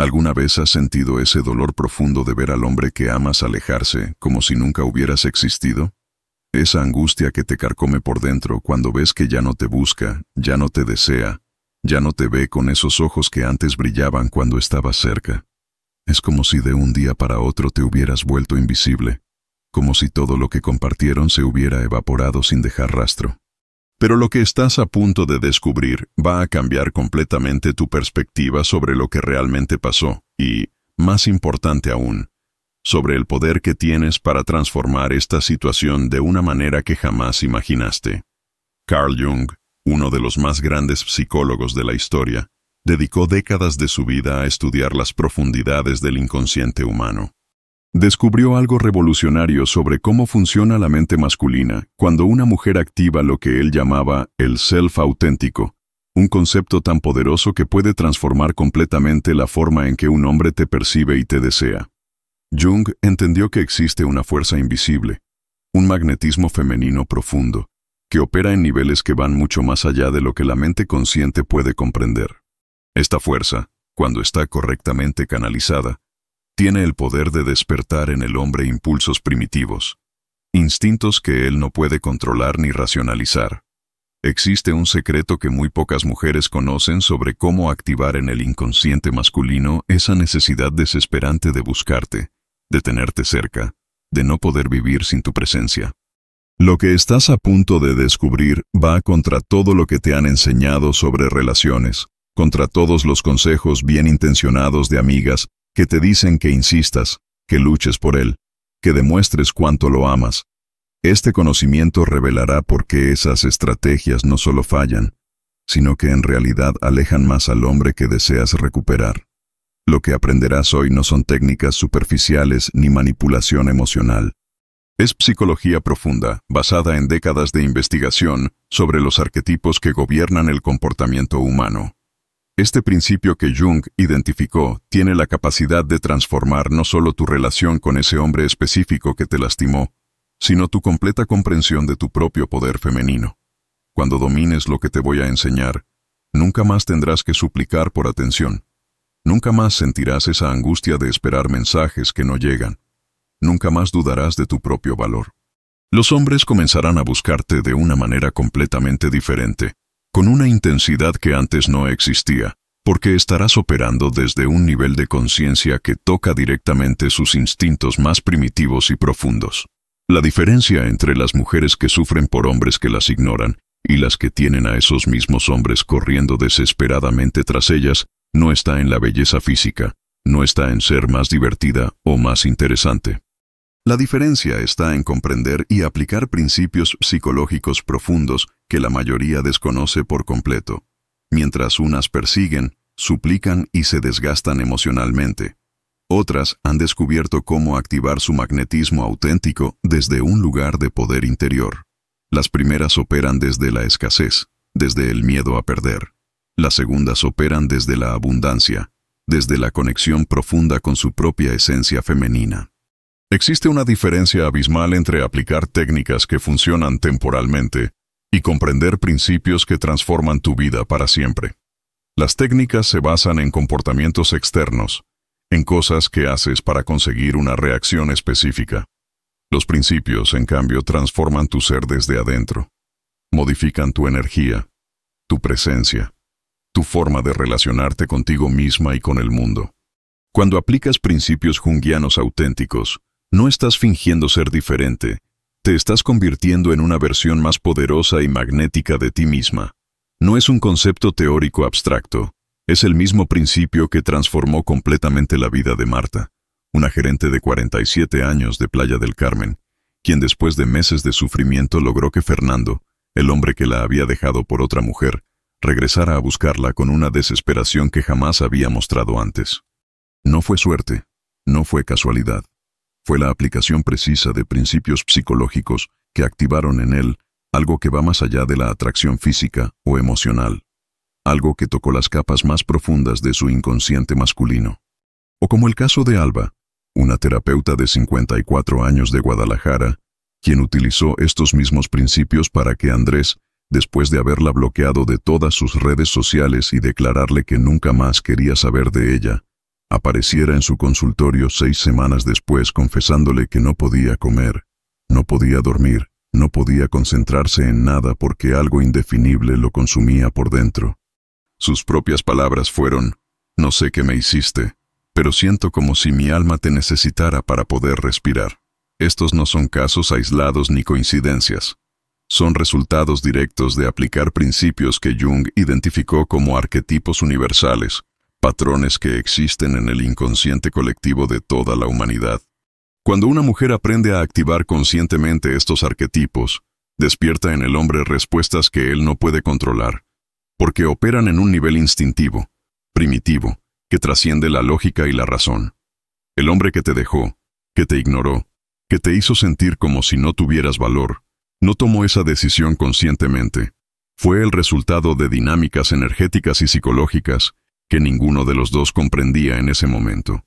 ¿Alguna vez has sentido ese dolor profundo de ver al hombre que amas alejarse, como si nunca hubieras existido? Esa angustia que te carcome por dentro cuando ves que ya no te busca, ya no te desea, ya no te ve con esos ojos que antes brillaban cuando estabas cerca. Es como si de un día para otro te hubieras vuelto invisible, como si todo lo que compartieron se hubiera evaporado sin dejar rastro. Pero lo que estás a punto de descubrir va a cambiar completamente tu perspectiva sobre lo que realmente pasó y, más importante aún, sobre el poder que tienes para transformar esta situación de una manera que jamás imaginaste. Carl Jung, uno de los más grandes psicólogos de la historia, dedicó décadas de su vida a estudiar las profundidades del inconsciente humano. Descubrió algo revolucionario sobre cómo funciona la mente masculina cuando una mujer activa lo que él llamaba el self auténtico, un concepto tan poderoso que puede transformar completamente la forma en que un hombre te percibe y te desea. Jung entendió que existe una fuerza invisible, un magnetismo femenino profundo, que opera en niveles que van mucho más allá de lo que la mente consciente puede comprender. Esta fuerza, cuando está correctamente canalizada, tiene el poder de despertar en el hombre impulsos primitivos, instintos que él no puede controlar ni racionalizar. Existe un secreto que muy pocas mujeres conocen sobre cómo activar en el inconsciente masculino esa necesidad desesperante de buscarte, de tenerte cerca, de no poder vivir sin tu presencia. Lo que estás a punto de descubrir va contra todo lo que te han enseñado sobre relaciones, contra todos los consejos bien intencionados de amigas que te dicen que insistas, que luches por él, que demuestres cuánto lo amas. Este conocimiento revelará por qué esas estrategias no solo fallan, sino que en realidad alejan más al hombre que deseas recuperar. Lo que aprenderás hoy no son técnicas superficiales ni manipulación emocional. Es psicología profunda, basada en décadas de investigación sobre los arquetipos que gobiernan el comportamiento humano. Este principio que Jung identificó tiene la capacidad de transformar no solo tu relación con ese hombre específico que te lastimó, sino tu completa comprensión de tu propio poder femenino. Cuando domines lo que te voy a enseñar, nunca más tendrás que suplicar por atención. Nunca más sentirás esa angustia de esperar mensajes que no llegan. Nunca más dudarás de tu propio valor. Los hombres comenzarán a buscarte de una manera completamente diferente, con una intensidad que antes no existía, porque estarás operando desde un nivel de conciencia que toca directamente sus instintos más primitivos y profundos. La diferencia entre las mujeres que sufren por hombres que las ignoran y las que tienen a esos mismos hombres corriendo desesperadamente tras ellas no está en la belleza física, no está en ser más divertida o más interesante. La diferencia está en comprender y aplicar principios psicológicos profundos que la mayoría desconoce por completo, mientras unas persiguen, suplican y se desgastan emocionalmente. Otras han descubierto cómo activar su magnetismo auténtico desde un lugar de poder interior. Las primeras operan desde la escasez, desde el miedo a perder. Las segundas operan desde la abundancia, desde la conexión profunda con su propia esencia femenina. Existe una diferencia abismal entre aplicar técnicas que funcionan temporalmente y comprender principios que transforman tu vida para siempre. Las técnicas se basan en comportamientos externos, en cosas que haces para conseguir una reacción específica. Los principios, en cambio, transforman tu ser desde adentro. Modifican tu energía, tu presencia, tu forma de relacionarte contigo misma y con el mundo. Cuando aplicas principios junguianos auténticos, no estás fingiendo ser diferente, te estás convirtiendo en una versión más poderosa y magnética de ti misma. No es un concepto teórico abstracto, es el mismo principio que transformó completamente la vida de Marta, una gerente de 47 años de Playa del Carmen, quien después de meses de sufrimiento logró que Fernando, el hombre que la había dejado por otra mujer, regresara a buscarla con una desesperación que jamás había mostrado antes. No fue suerte, no fue casualidad. Fue la aplicación precisa de principios psicológicos que activaron en él algo que va más allá de la atracción física o emocional, algo que tocó las capas más profundas de su inconsciente masculino. O como el caso de Alba, una terapeuta de 54 años de Guadalajara, quien utilizó estos mismos principios para que Andrés, después de haberla bloqueado de todas sus redes sociales y declararle que nunca más quería saber de ella, apareciera en su consultorio 6 semanas después confesándole que no podía comer, no podía dormir, no podía concentrarse en nada porque algo indefinible lo consumía por dentro. Sus propias palabras fueron: «No sé qué me hiciste, pero siento como si mi alma te necesitara para poder respirar». Estos no son casos aislados ni coincidencias. Son resultados directos de aplicar principios que Jung identificó como arquetipos universales, patrones que existen en el inconsciente colectivo de toda la humanidad. Cuando una mujer aprende a activar conscientemente estos arquetipos, despierta en el hombre respuestas que él no puede controlar, porque operan en un nivel instintivo, primitivo, que trasciende la lógica y la razón. El hombre que te dejó, que te ignoró, que te hizo sentir como si no tuvieras valor, no tomó esa decisión conscientemente. Fue el resultado de dinámicas energéticas y psicológicas que ninguno de los dos comprendía en ese momento.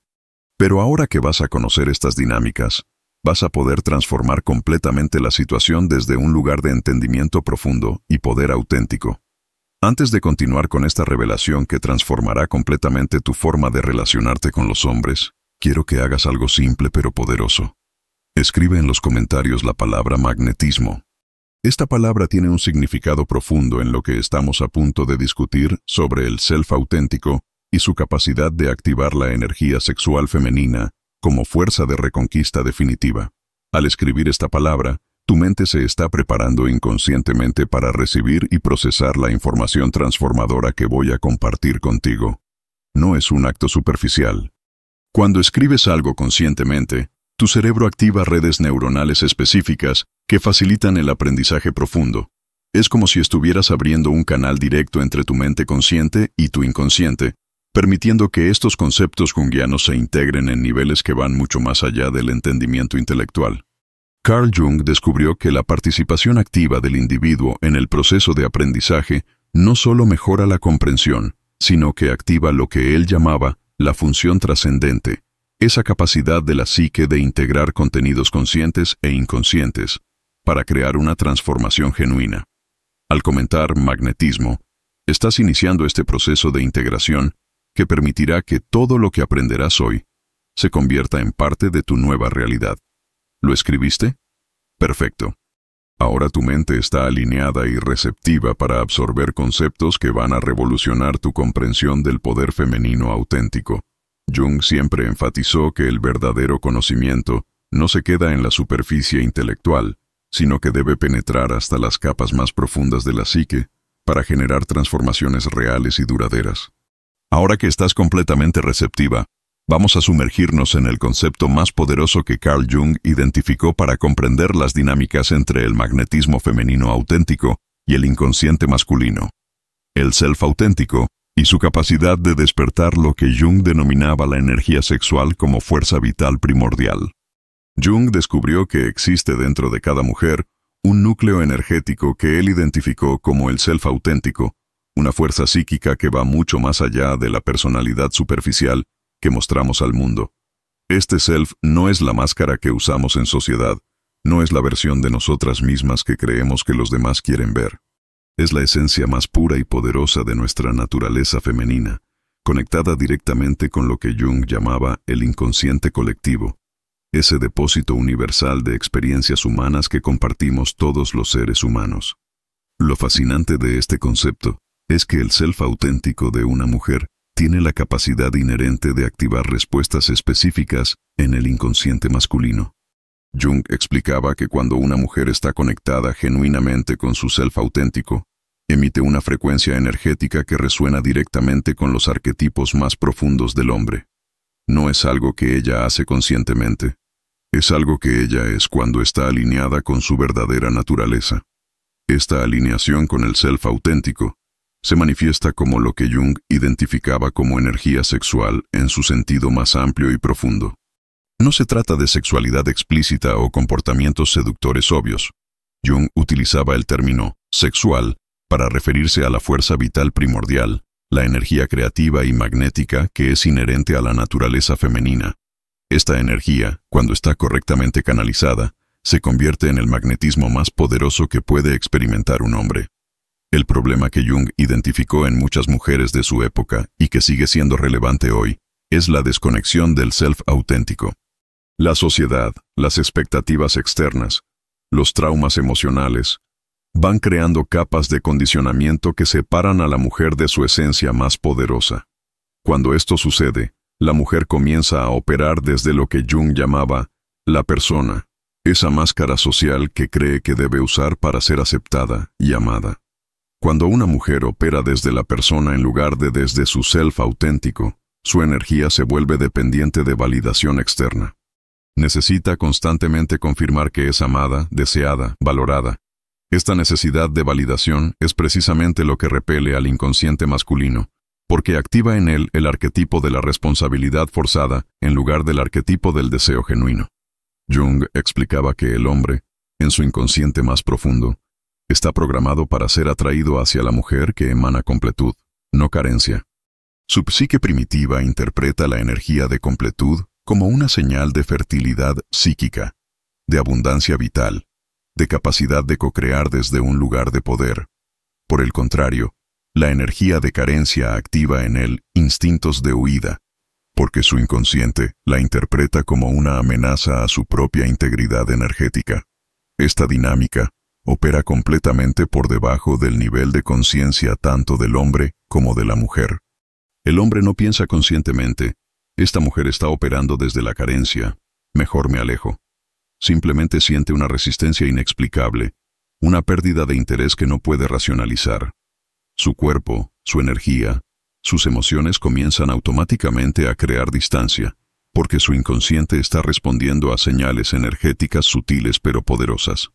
Pero ahora que vas a conocer estas dinámicas, vas a poder transformar completamente la situación desde un lugar de entendimiento profundo y poder auténtico. Antes de continuar con esta revelación que transformará completamente tu forma de relacionarte con los hombres, quiero que hagas algo simple pero poderoso. Escribe en los comentarios la palabra magnetismo. Esta palabra tiene un significado profundo en lo que estamos a punto de discutir sobre el self auténtico y su capacidad de activar la energía sexual femenina como fuerza de reconquista definitiva. Al escribir esta palabra, tu mente se está preparando inconscientemente para recibir y procesar la información transformadora que voy a compartir contigo. No es un acto superficial. Cuando escribes algo conscientemente, tu cerebro activa redes neuronales específicas que facilitan el aprendizaje profundo. Es como si estuvieras abriendo un canal directo entre tu mente consciente y tu inconsciente, permitiendo que estos conceptos junguianos se integren en niveles que van mucho más allá del entendimiento intelectual. Carl Jung descubrió que la participación activa del individuo en el proceso de aprendizaje no solo mejora la comprensión, sino que activa lo que él llamaba la función trascendente, esa capacidad de la psique de integrar contenidos conscientes e inconscientes para crear una transformación genuina. Al comentar magnetismo, estás iniciando este proceso de integración que permitirá que todo lo que aprenderás hoy se convierta en parte de tu nueva realidad. ¿Lo escribiste? Perfecto. Ahora tu mente está alineada y receptiva para absorber conceptos que van a revolucionar tu comprensión del poder femenino auténtico. Jung siempre enfatizó que el verdadero conocimiento no se queda en la superficie intelectual, sino que debe penetrar hasta las capas más profundas de la psique para generar transformaciones reales y duraderas. Ahora que estás completamente receptiva, vamos a sumergirnos en el concepto más poderoso que Carl Jung identificó para comprender las dinámicas entre el magnetismo femenino auténtico y el inconsciente masculino. El self auténtico y su capacidad de despertar lo que Jung denominaba la energía sexual como fuerza vital primordial. Jung descubrió que existe dentro de cada mujer un núcleo energético que él identificó como el self auténtico, una fuerza psíquica que va mucho más allá de la personalidad superficial que mostramos al mundo. Este self no es la máscara que usamos en sociedad, no es la versión de nosotras mismas que creemos que los demás quieren ver. Es la esencia más pura y poderosa de nuestra naturaleza femenina, conectada directamente con lo que Jung llamaba el inconsciente colectivo, ese depósito universal de experiencias humanas que compartimos todos los seres humanos. Lo fascinante de este concepto es que el self auténtico de una mujer tiene la capacidad inherente de activar respuestas específicas en el inconsciente masculino. Jung explicaba que cuando una mujer está conectada genuinamente con su self auténtico, emite una frecuencia energética que resuena directamente con los arquetipos más profundos del hombre. No es algo que ella hace conscientemente, es algo que ella es cuando está alineada con su verdadera naturaleza. Esta alineación con el self auténtico se manifiesta como lo que Jung identificaba como energía sexual en su sentido más amplio y profundo. No se trata de sexualidad explícita o comportamientos seductores obvios. Jung utilizaba el término sexual para referirse a la fuerza vital primordial, la energía creativa y magnética que es inherente a la naturaleza femenina. Esta energía, cuando está correctamente canalizada, se convierte en el magnetismo más poderoso que puede experimentar un hombre. El problema que Jung identificó en muchas mujeres de su época y que sigue siendo relevante hoy es la desconexión del self auténtico. La sociedad, las expectativas externas, los traumas emocionales, van creando capas de condicionamiento que separan a la mujer de su esencia más poderosa. Cuando esto sucede, la mujer comienza a operar desde lo que Jung llamaba la persona, esa máscara social que cree que debe usar para ser aceptada y amada. Cuando una mujer opera desde la persona en lugar de desde su self auténtico, su energía se vuelve dependiente de validación externa. Necesita constantemente confirmar que es amada, deseada, valorada. Esta necesidad de validación es precisamente lo que repele al inconsciente masculino, porque activa en él el arquetipo de la responsabilidad forzada en lugar del arquetipo del deseo genuino. Jung explicaba que el hombre, en su inconsciente más profundo, está programado para ser atraído hacia la mujer que emana completud, no carencia. Su psique primitiva interpreta la energía de completud como una señal de fertilidad psíquica, de abundancia vital, de capacidad de co-crear desde un lugar de poder. Por el contrario, la energía de carencia activa en él instintos de huida, porque su inconsciente la interpreta como una amenaza a su propia integridad energética. Esta dinámica opera completamente por debajo del nivel de conciencia tanto del hombre como de la mujer. El hombre no piensa conscientemente, esta mujer está operando desde la carencia, mejor me alejo. Simplemente siente una resistencia inexplicable, una pérdida de interés que no puede racionalizar. Su cuerpo, su energía, sus emociones comienzan automáticamente a crear distancia, porque su inconsciente está respondiendo a señales energéticas sutiles pero poderosas.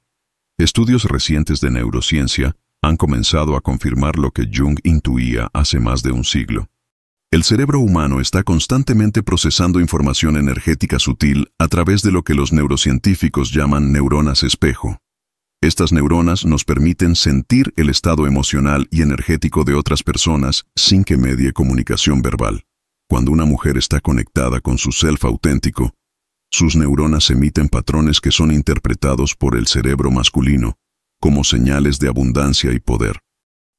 Estudios recientes de neurociencia han comenzado a confirmar lo que Jung intuía hace más de un siglo. El cerebro humano está constantemente procesando información energética sutil a través de lo que los neurocientíficos llaman neuronas espejo. Estas neuronas nos permiten sentir el estado emocional y energético de otras personas sin que medie comunicación verbal. Cuando una mujer está conectada con su self auténtico, sus neuronas emiten patrones que son interpretados por el cerebro masculino como señales de abundancia y poder.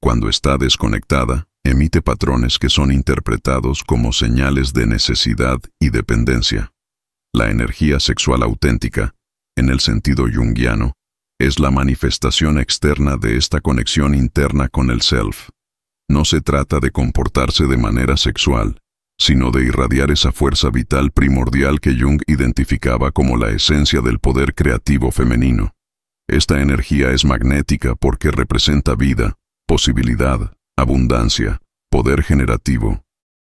Cuando está desconectada, emite patrones que son interpretados como señales de necesidad y dependencia. La energía sexual auténtica, en el sentido junguiano, es la manifestación externa de esta conexión interna con el self. No se trata de comportarse de manera sexual, sino de irradiar esa fuerza vital primordial que Jung identificaba como la esencia del poder creativo femenino. Esta energía es magnética porque representa vida, posibilidad, abundancia, poder generativo.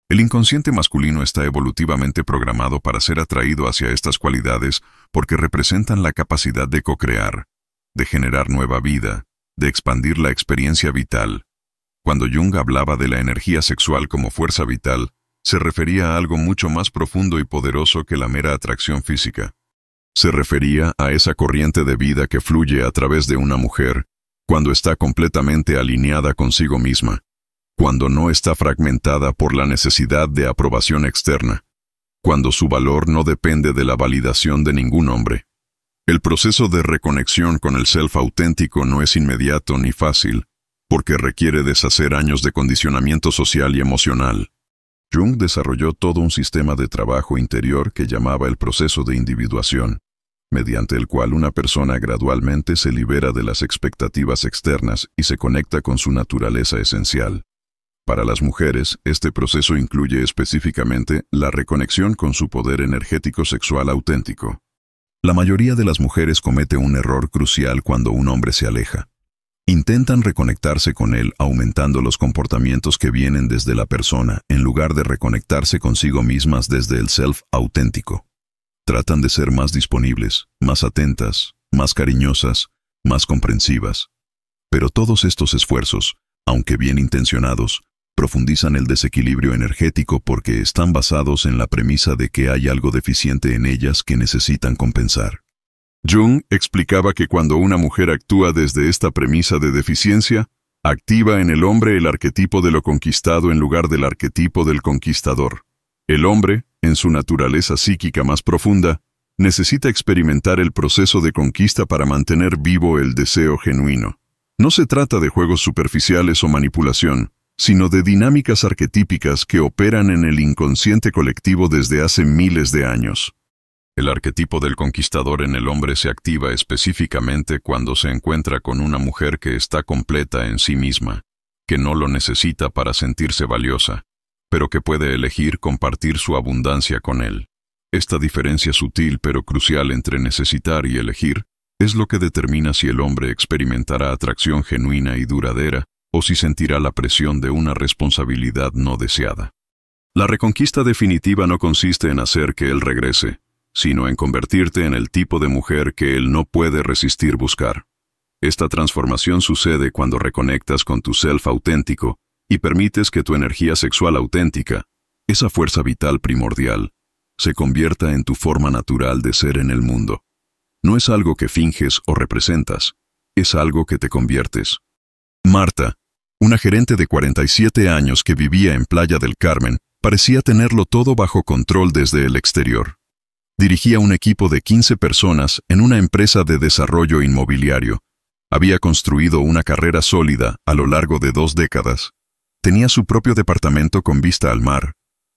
El inconsciente masculino está evolutivamente programado para ser atraído hacia estas cualidades porque representan la capacidad de co-crear, de generar nueva vida, de expandir la experiencia vital. Cuando Jung hablaba de la energía sexual como fuerza vital, se refería a algo mucho más profundo y poderoso que la mera atracción física. Se refería a esa corriente de vida que fluye a través de una mujer cuando está completamente alineada consigo misma, cuando no está fragmentada por la necesidad de aprobación externa, cuando su valor no depende de la validación de ningún hombre. El proceso de reconexión con el self auténtico no es inmediato ni fácil, porque requiere deshacer años de condicionamiento social y emocional. Jung desarrolló todo un sistema de trabajo interior que llamaba el proceso de individuación, mediante el cual una persona gradualmente se libera de las expectativas externas y se conecta con su naturaleza esencial. Para las mujeres, este proceso incluye específicamente la reconexión con su poder energético sexual auténtico. La mayoría de las mujeres comete un error crucial cuando un hombre se aleja. Intentan reconectarse con él aumentando los comportamientos que vienen desde la persona, en lugar de reconectarse consigo mismas desde el self auténtico. Tratan de ser más disponibles, más atentas, más cariñosas, más comprensivas. Pero todos estos esfuerzos, aunque bien intencionados, profundizan el desequilibrio energético porque están basados en la premisa de que hay algo deficiente en ellas que necesitan compensar. Jung explicaba que cuando una mujer actúa desde esta premisa de deficiencia, activa en el hombre el arquetipo de lo conquistado en lugar del arquetipo del conquistador. El hombre, en su naturaleza psíquica más profunda, necesita experimentar el proceso de conquista para mantener vivo el deseo genuino. No se trata de juegos superficiales o manipulación, sino de dinámicas arquetípicas que operan en el inconsciente colectivo desde hace miles de años. El arquetipo del conquistador en el hombre se activa específicamente cuando se encuentra con una mujer que está completa en sí misma, que no lo necesita para sentirse valiosa, pero que puede elegir compartir su abundancia con él. Esta diferencia sutil pero crucial entre necesitar y elegir es lo que determina si el hombre experimentará atracción genuina y duradera o si sentirá la presión de una responsabilidad no deseada. La reconquista definitiva no consiste en hacer que él regrese, sino en convertirte en el tipo de mujer que él no puede resistir buscar. Esta transformación sucede cuando reconectas con tu self auténtico y permites que tu energía sexual auténtica, esa fuerza vital primordial, se convierta en tu forma natural de ser en el mundo. No es algo que finges o representas, es algo que te conviertes. Marta, una gerente de 47 años que vivía en Playa del Carmen, parecía tenerlo todo bajo control desde el exterior. Dirigía un equipo de 15 personas en una empresa de desarrollo inmobiliario. Había construido una carrera sólida a lo largo de 2 décadas. Tenía su propio departamento con vista al mar,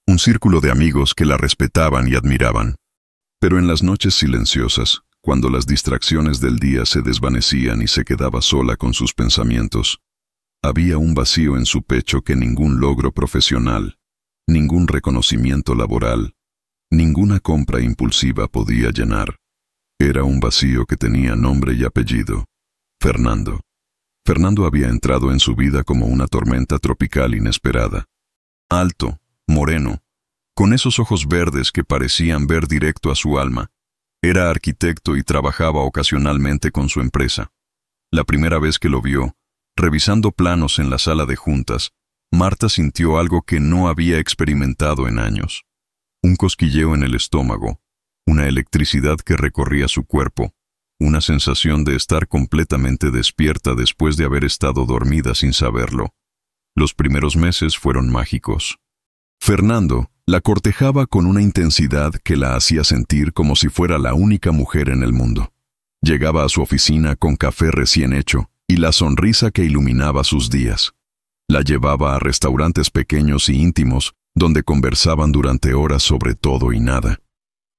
un círculo de amigos que la respetaban y admiraban. Pero en las noches silenciosas, cuando las distracciones del día se desvanecían y se quedaba sola con sus pensamientos, había un vacío en su pecho que ningún logro profesional, ningún reconocimiento laboral, ninguna compra impulsiva podía llenar. Era un vacío que tenía nombre y apellido: Fernando. Fernando había entrado en su vida como una tormenta tropical inesperada. Alto, moreno, con esos ojos verdes que parecían ver directo a su alma. Era arquitecto y trabajaba ocasionalmente con su empresa. La primera vez que lo vio, revisando planos en la sala de juntas, Marta sintió algo que no había experimentado en años. Un cosquilleo en el estómago, una electricidad que recorría su cuerpo, una sensación de estar completamente despierta después de haber estado dormida sin saberlo. Los primeros meses fueron mágicos. Fernando la cortejaba con una intensidad que la hacía sentir como si fuera la única mujer en el mundo. Llegaba a su oficina con café recién hecho y la sonrisa que iluminaba sus días. La llevaba a restaurantes pequeños y íntimos donde conversaban durante horas sobre todo y nada.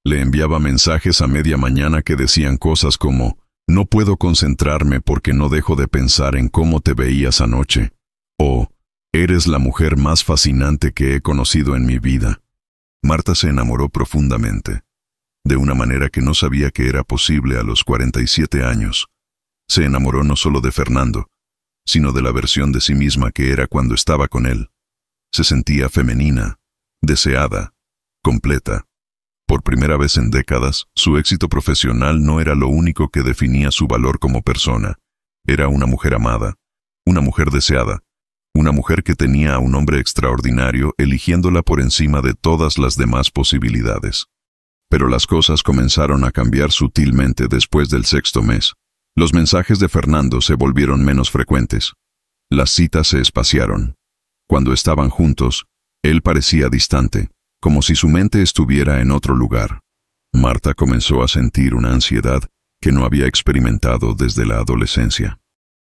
Le enviaba mensajes a media mañana que decían cosas como: «No puedo concentrarme porque no dejo de pensar en cómo te veías anoche», o «Eres la mujer más fascinante que he conocido en mi vida». Marta se enamoró profundamente, de una manera que no sabía que era posible a los 47 años. Se enamoró no solo de Fernando, sino de la versión de sí misma que era cuando estaba con él. Se sentía femenina, deseada, completa. Por primera vez en décadas, su éxito profesional no era lo único que definía su valor como persona. Era una mujer amada, una mujer deseada, una mujer que tenía a un hombre extraordinario eligiéndola por encima de todas las demás posibilidades. Pero las cosas comenzaron a cambiar sutilmente después del 6º mes. Los mensajes de Fernando se volvieron menos frecuentes. Las citas se espaciaron. Cuando estaban juntos, él parecía distante, como si su mente estuviera en otro lugar. Marta comenzó a sentir una ansiedad que no había experimentado desde la adolescencia.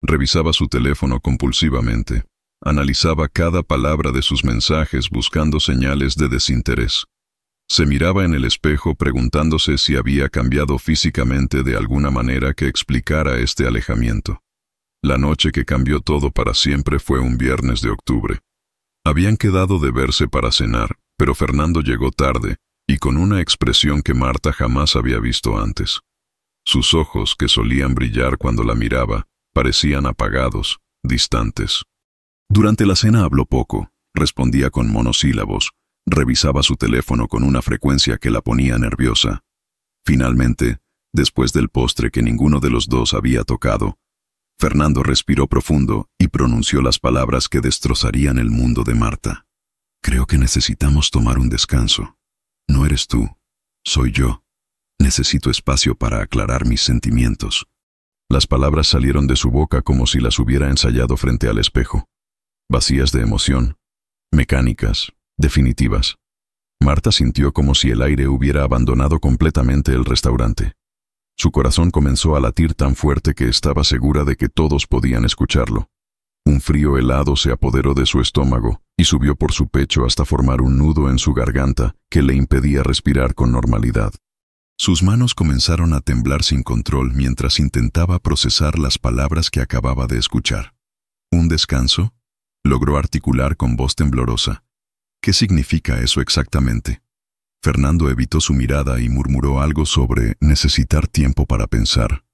Revisaba su teléfono compulsivamente. Analizaba cada palabra de sus mensajes buscando señales de desinterés. Se miraba en el espejo preguntándose si había cambiado físicamente de alguna manera que explicara este alejamiento. La noche que cambió todo para siempre fue un viernes de octubre. Habían quedado de verse para cenar, pero Fernando llegó tarde y con una expresión que Marta jamás había visto antes. Sus ojos, que solían brillar cuando la miraba, parecían apagados, distantes. Durante la cena habló poco, respondía con monosílabos, revisaba su teléfono con una frecuencia que la ponía nerviosa. Finalmente, después del postre que ninguno de los dos había tocado, Fernando respiró profundo y pronunció las palabras que destrozarían el mundo de Marta. «Creo que necesitamos tomar un descanso. No eres tú, soy yo. Necesito espacio para aclarar mis sentimientos». Las palabras salieron de su boca como si las hubiera ensayado frente al espejo. Vacías de emoción, mecánicas, definitivas. Marta sintió como si el aire hubiera abandonado completamente el restaurante. Su corazón comenzó a latir tan fuerte que estaba segura de que todos podían escucharlo. Un frío helado se apoderó de su estómago y subió por su pecho hasta formar un nudo en su garganta que le impedía respirar con normalidad. Sus manos comenzaron a temblar sin control mientras intentaba procesar las palabras que acababa de escuchar. ¿Un descanso? Logró articular con voz temblorosa. ¿Qué significa eso exactamente? Fernando evitó su mirada y murmuró algo sobre necesitar tiempo para pensar,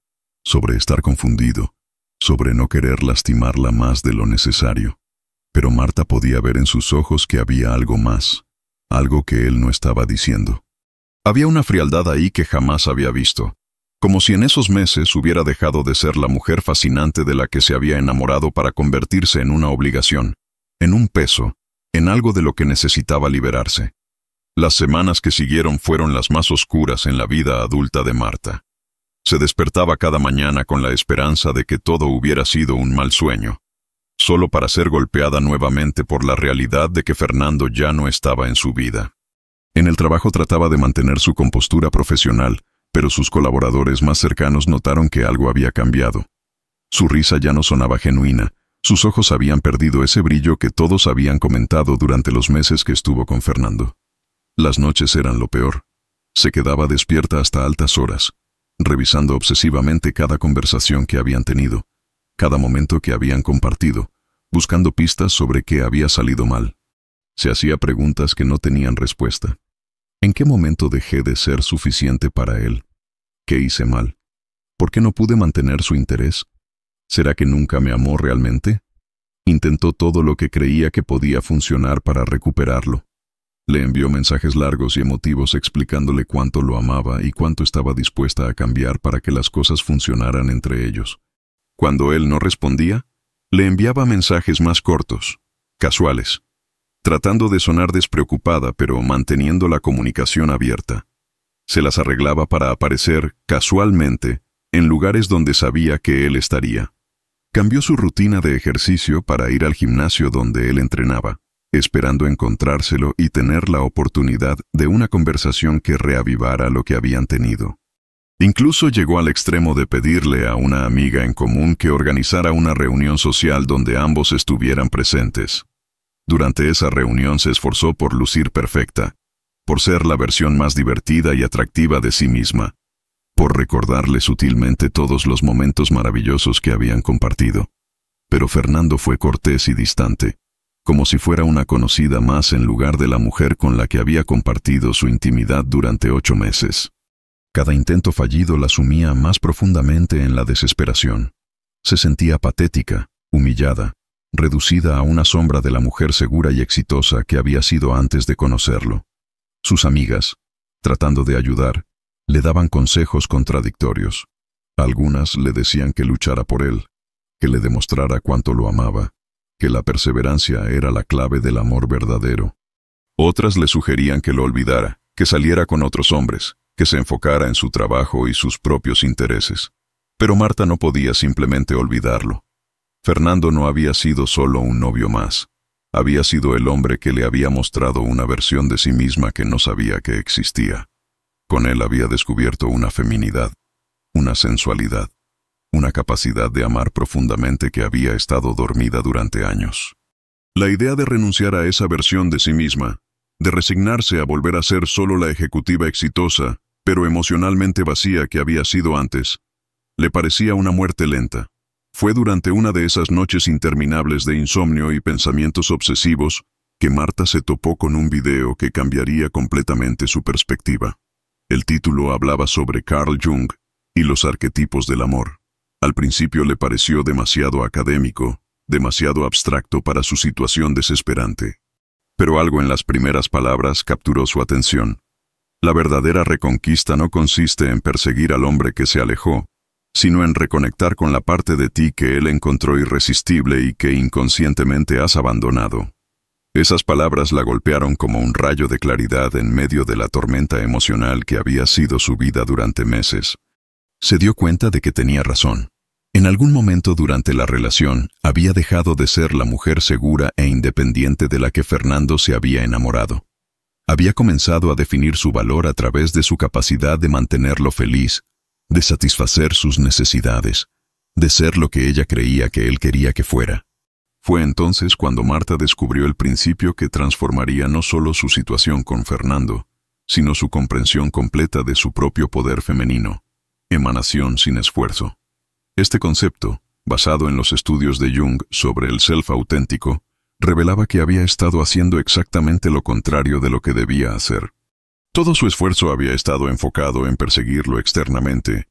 sobre estar confundido, sobre no querer lastimarla más de lo necesario. Pero Marta podía ver en sus ojos que había algo más, algo que él no estaba diciendo. Había una frialdad ahí que jamás había visto, como si en esos meses hubiera dejado de ser la mujer fascinante de la que se había enamorado para convertirse en una obligación, en un peso, en algo de lo que necesitaba liberarse. Las semanas que siguieron fueron las más oscuras en la vida adulta de Marta. Se despertaba cada mañana con la esperanza de que todo hubiera sido un mal sueño, solo para ser golpeada nuevamente por la realidad de que Fernando ya no estaba en su vida. En el trabajo trataba de mantener su compostura profesional, pero sus colaboradores más cercanos notaron que algo había cambiado. Su risa ya no sonaba genuina, sus ojos habían perdido ese brillo que todos habían comentado durante los meses que estuvo con Fernando. Las noches eran lo peor. Se quedaba despierta hasta altas horas, revisando obsesivamente cada conversación que habían tenido, cada momento que habían compartido, buscando pistas sobre qué había salido mal. Se hacía preguntas que no tenían respuesta. ¿En qué momento dejé de ser suficiente para él? ¿Qué hice mal? ¿Por qué no pude mantener su interés? ¿Será que nunca me amó realmente? Intentó todo lo que creía que podía funcionar para recuperarlo. Le envió mensajes largos y emotivos explicándole cuánto lo amaba y cuánto estaba dispuesta a cambiar para que las cosas funcionaran entre ellos. Cuando él no respondía, le enviaba mensajes más cortos, casuales, tratando de sonar despreocupada pero manteniendo la comunicación abierta. Se las arreglaba para aparecer, casualmente, en lugares donde sabía que él estaría. Cambió su rutina de ejercicio para ir al gimnasio donde él entrenaba, esperando encontrárselo y tener la oportunidad de una conversación que reavivara lo que habían tenido. Incluso llegó al extremo de pedirle a una amiga en común que organizara una reunión social donde ambos estuvieran presentes. Durante esa reunión se esforzó por lucir perfecta, por ser la versión más divertida y atractiva de sí misma, por recordarle sutilmente todos los momentos maravillosos que habían compartido. Pero Fernando fue cortés y distante, como si fuera una conocida más en lugar de la mujer con la que había compartido su intimidad durante 8 meses. Cada intento fallido la sumía más profundamente en la desesperación. Se sentía patética, humillada, reducida a una sombra de la mujer segura y exitosa que había sido antes de conocerlo. Sus amigas, tratando de ayudar, le daban consejos contradictorios. Algunas le decían que luchara por él, que le demostrara cuánto lo amaba, que la perseverancia era la clave del amor verdadero. Otras le sugerían que lo olvidara, que saliera con otros hombres, que se enfocara en su trabajo y sus propios intereses. Pero Marta no podía simplemente olvidarlo. Fernando no había sido solo un novio más. Había sido el hombre que le había mostrado una versión de sí misma que no sabía que existía. Con él había descubierto una feminidad, una sensualidad, una capacidad de amar profundamente que había estado dormida durante años. La idea de renunciar a esa versión de sí misma, de resignarse a volver a ser solo la ejecutiva exitosa, pero emocionalmente vacía que había sido antes, le parecía una muerte lenta. Fue durante una de esas noches interminables de insomnio y pensamientos obsesivos que Marta se topó con un video que cambiaría completamente su perspectiva. El título hablaba sobre Carl Jung y los arquetipos del amor. Al principio le pareció demasiado académico, demasiado abstracto para su situación desesperante. Pero algo en las primeras palabras capturó su atención. La verdadera reconquista no consiste en perseguir al hombre que se alejó, sino en reconectar con la parte de ti que él encontró irresistible y que inconscientemente has abandonado. Esas palabras la golpearon como un rayo de claridad en medio de la tormenta emocional que había sido su vida durante meses. Se dio cuenta de que tenía razón. En algún momento durante la relación, había dejado de ser la mujer segura e independiente de la que Fernando se había enamorado. Había comenzado a definir su valor a través de su capacidad de mantenerlo feliz, de satisfacer sus necesidades, de ser lo que ella creía que él quería que fuera. Fue entonces cuando Marta descubrió el principio que transformaría no solo su situación con Fernando, sino su comprensión completa de su propio poder femenino, emanación sin esfuerzo. Este concepto, basado en los estudios de Jung sobre el self auténtico, revelaba que había estado haciendo exactamente lo contrario de lo que debía hacer. Todo su esfuerzo había estado enfocado en perseguirlo externamente,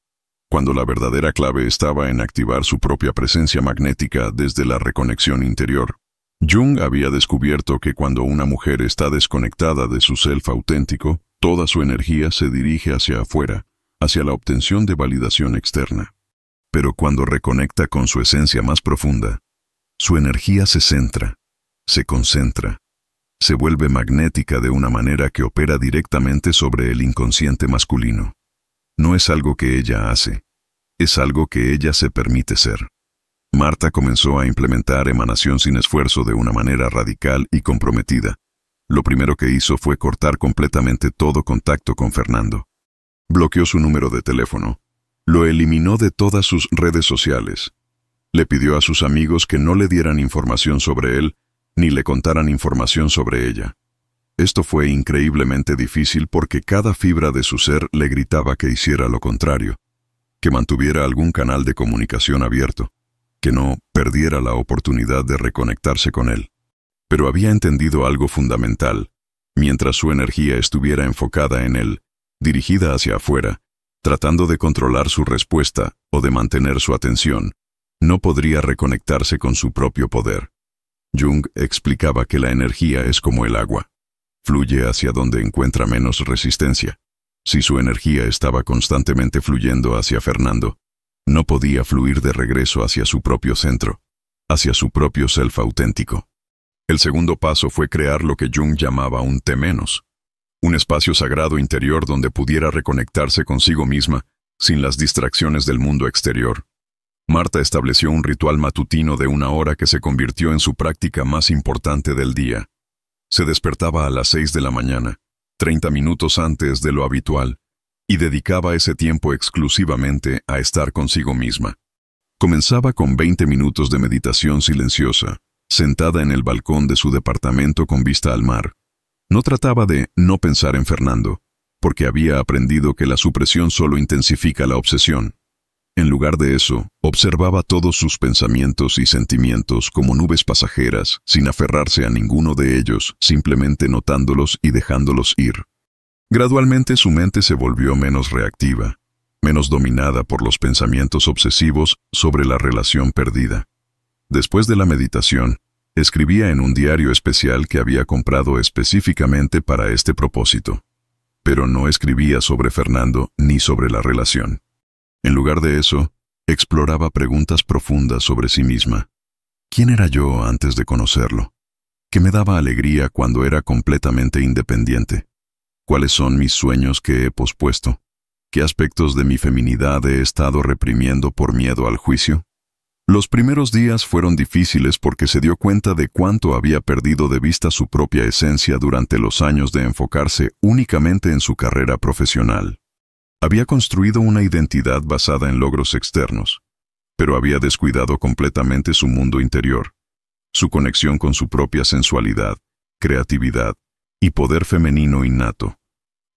cuando la verdadera clave estaba en activar su propia presencia magnética desde la reconexión interior. Jung había descubierto que cuando una mujer está desconectada de su self auténtico, toda su energía se dirige hacia afuera, hacia la obtención de validación externa. Pero cuando reconecta con su esencia más profunda, su energía se centra, se concentra, se vuelve magnética de una manera que opera directamente sobre el inconsciente masculino. No es algo que ella hace, es algo que ella se permite ser. Marta comenzó a implementar emanación sin esfuerzo de una manera radical y comprometida. Lo primero que hizo fue cortar completamente todo contacto con Fernando. Bloqueó su número de teléfono, lo eliminó de todas sus redes sociales. Le pidió a sus amigos que no le dieran información sobre él, ni le contaran información sobre ella. Esto fue increíblemente difícil porque cada fibra de su ser le gritaba que hiciera lo contrario, que mantuviera algún canal de comunicación abierto, que no perdiera la oportunidad de reconectarse con él. Pero había entendido algo fundamental. Mientras su energía estuviera enfocada en él, dirigida hacia afuera, tratando de controlar su respuesta o de mantener su atención, no podría reconectarse con su propio poder. Jung explicaba que la energía es como el agua. Fluye hacia donde encuentra menos resistencia. Si su energía estaba constantemente fluyendo hacia Fernando, no podía fluir de regreso hacia su propio centro, hacia su propio self auténtico. El segundo paso fue crear lo que Jung llamaba un T-, un espacio sagrado interior donde pudiera reconectarse consigo misma sin las distracciones del mundo exterior. Marta estableció un ritual matutino de 1 hora que se convirtió en su práctica más importante del día. Se despertaba a las 6 de la mañana, 30 minutos antes de lo habitual, y dedicaba ese tiempo exclusivamente a estar consigo misma. Comenzaba con 20 minutos de meditación silenciosa, sentada en el balcón de su departamento con vista al mar. No trataba de no pensar en Fernando, porque había aprendido que la supresión solo intensifica la obsesión. En lugar de eso, observaba todos sus pensamientos y sentimientos como nubes pasajeras, sin aferrarse a ninguno de ellos, simplemente notándolos y dejándolos ir. Gradualmente su mente se volvió menos reactiva, menos dominada por los pensamientos obsesivos sobre la relación perdida. Después de la meditación, escribía en un diario especial que había comprado específicamente para este propósito. Pero no escribía sobre Fernando ni sobre la relación. En lugar de eso, exploraba preguntas profundas sobre sí misma. ¿Quién era yo antes de conocerlo? ¿Qué me daba alegría cuando era completamente independiente? ¿Cuáles son mis sueños que he pospuesto? ¿Qué aspectos de mi feminidad he estado reprimiendo por miedo al juicio? Los primeros días fueron difíciles porque se dio cuenta de cuánto había perdido de vista su propia esencia durante los años de enfocarse únicamente en su carrera profesional. Había construido una identidad basada en logros externos, pero había descuidado completamente su mundo interior, su conexión con su propia sensualidad, creatividad y poder femenino innato.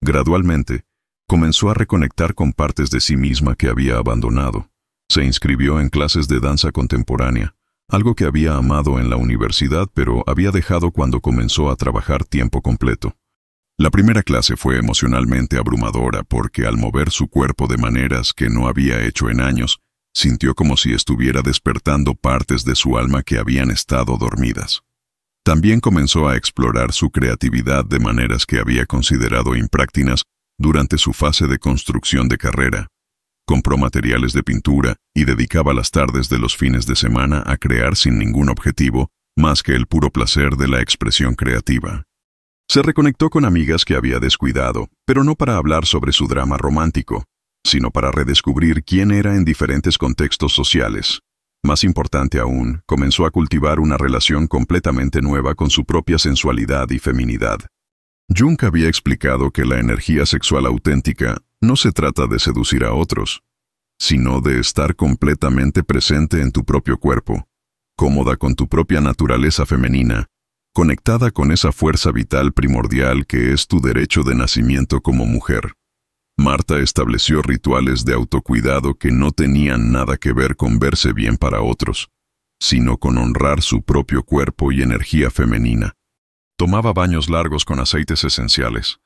Gradualmente, comenzó a reconectar con partes de sí misma que había abandonado. Se inscribió en clases de danza contemporánea, algo que había amado en la universidad pero había dejado cuando comenzó a trabajar tiempo completo. La primera clase fue emocionalmente abrumadora porque al mover su cuerpo de maneras que no había hecho en años, sintió como si estuviera despertando partes de su alma que habían estado dormidas. También comenzó a explorar su creatividad de maneras que había considerado imprácticas durante su fase de construcción de carrera. Compró materiales de pintura y dedicaba las tardes de los fines de semana a crear sin ningún objetivo, más que el puro placer de la expresión creativa. Se reconectó con amigas que había descuidado, pero no para hablar sobre su drama romántico, sino para redescubrir quién era en diferentes contextos sociales. Más importante aún, comenzó a cultivar una relación completamente nueva con su propia sensualidad y feminidad. Jung había explicado que la energía sexual auténtica no se trata de seducir a otros, sino de estar completamente presente en tu propio cuerpo, cómoda con tu propia naturaleza femenina, conectada con esa fuerza vital primordial que es tu derecho de nacimiento como mujer. Marta estableció rituales de autocuidado que no tenían nada que ver con verse bien para otros, sino con honrar su propio cuerpo y energía femenina. Tomaba baños largos con aceites esenciales,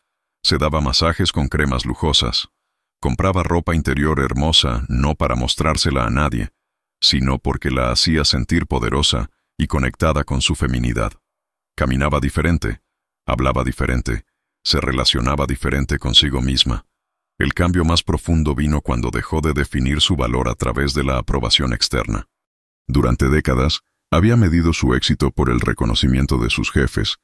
se daba masajes con cremas lujosas, compraba ropa interior hermosa no para mostrársela a nadie, sino porque la hacía sentir poderosa y conectada con su feminidad. Caminaba diferente, hablaba diferente, se relacionaba diferente consigo misma. El cambio más profundo vino cuando dejó de definir su valor a través de la aprobación externa. Durante décadas, había medido su éxito por el reconocimiento de sus jefes,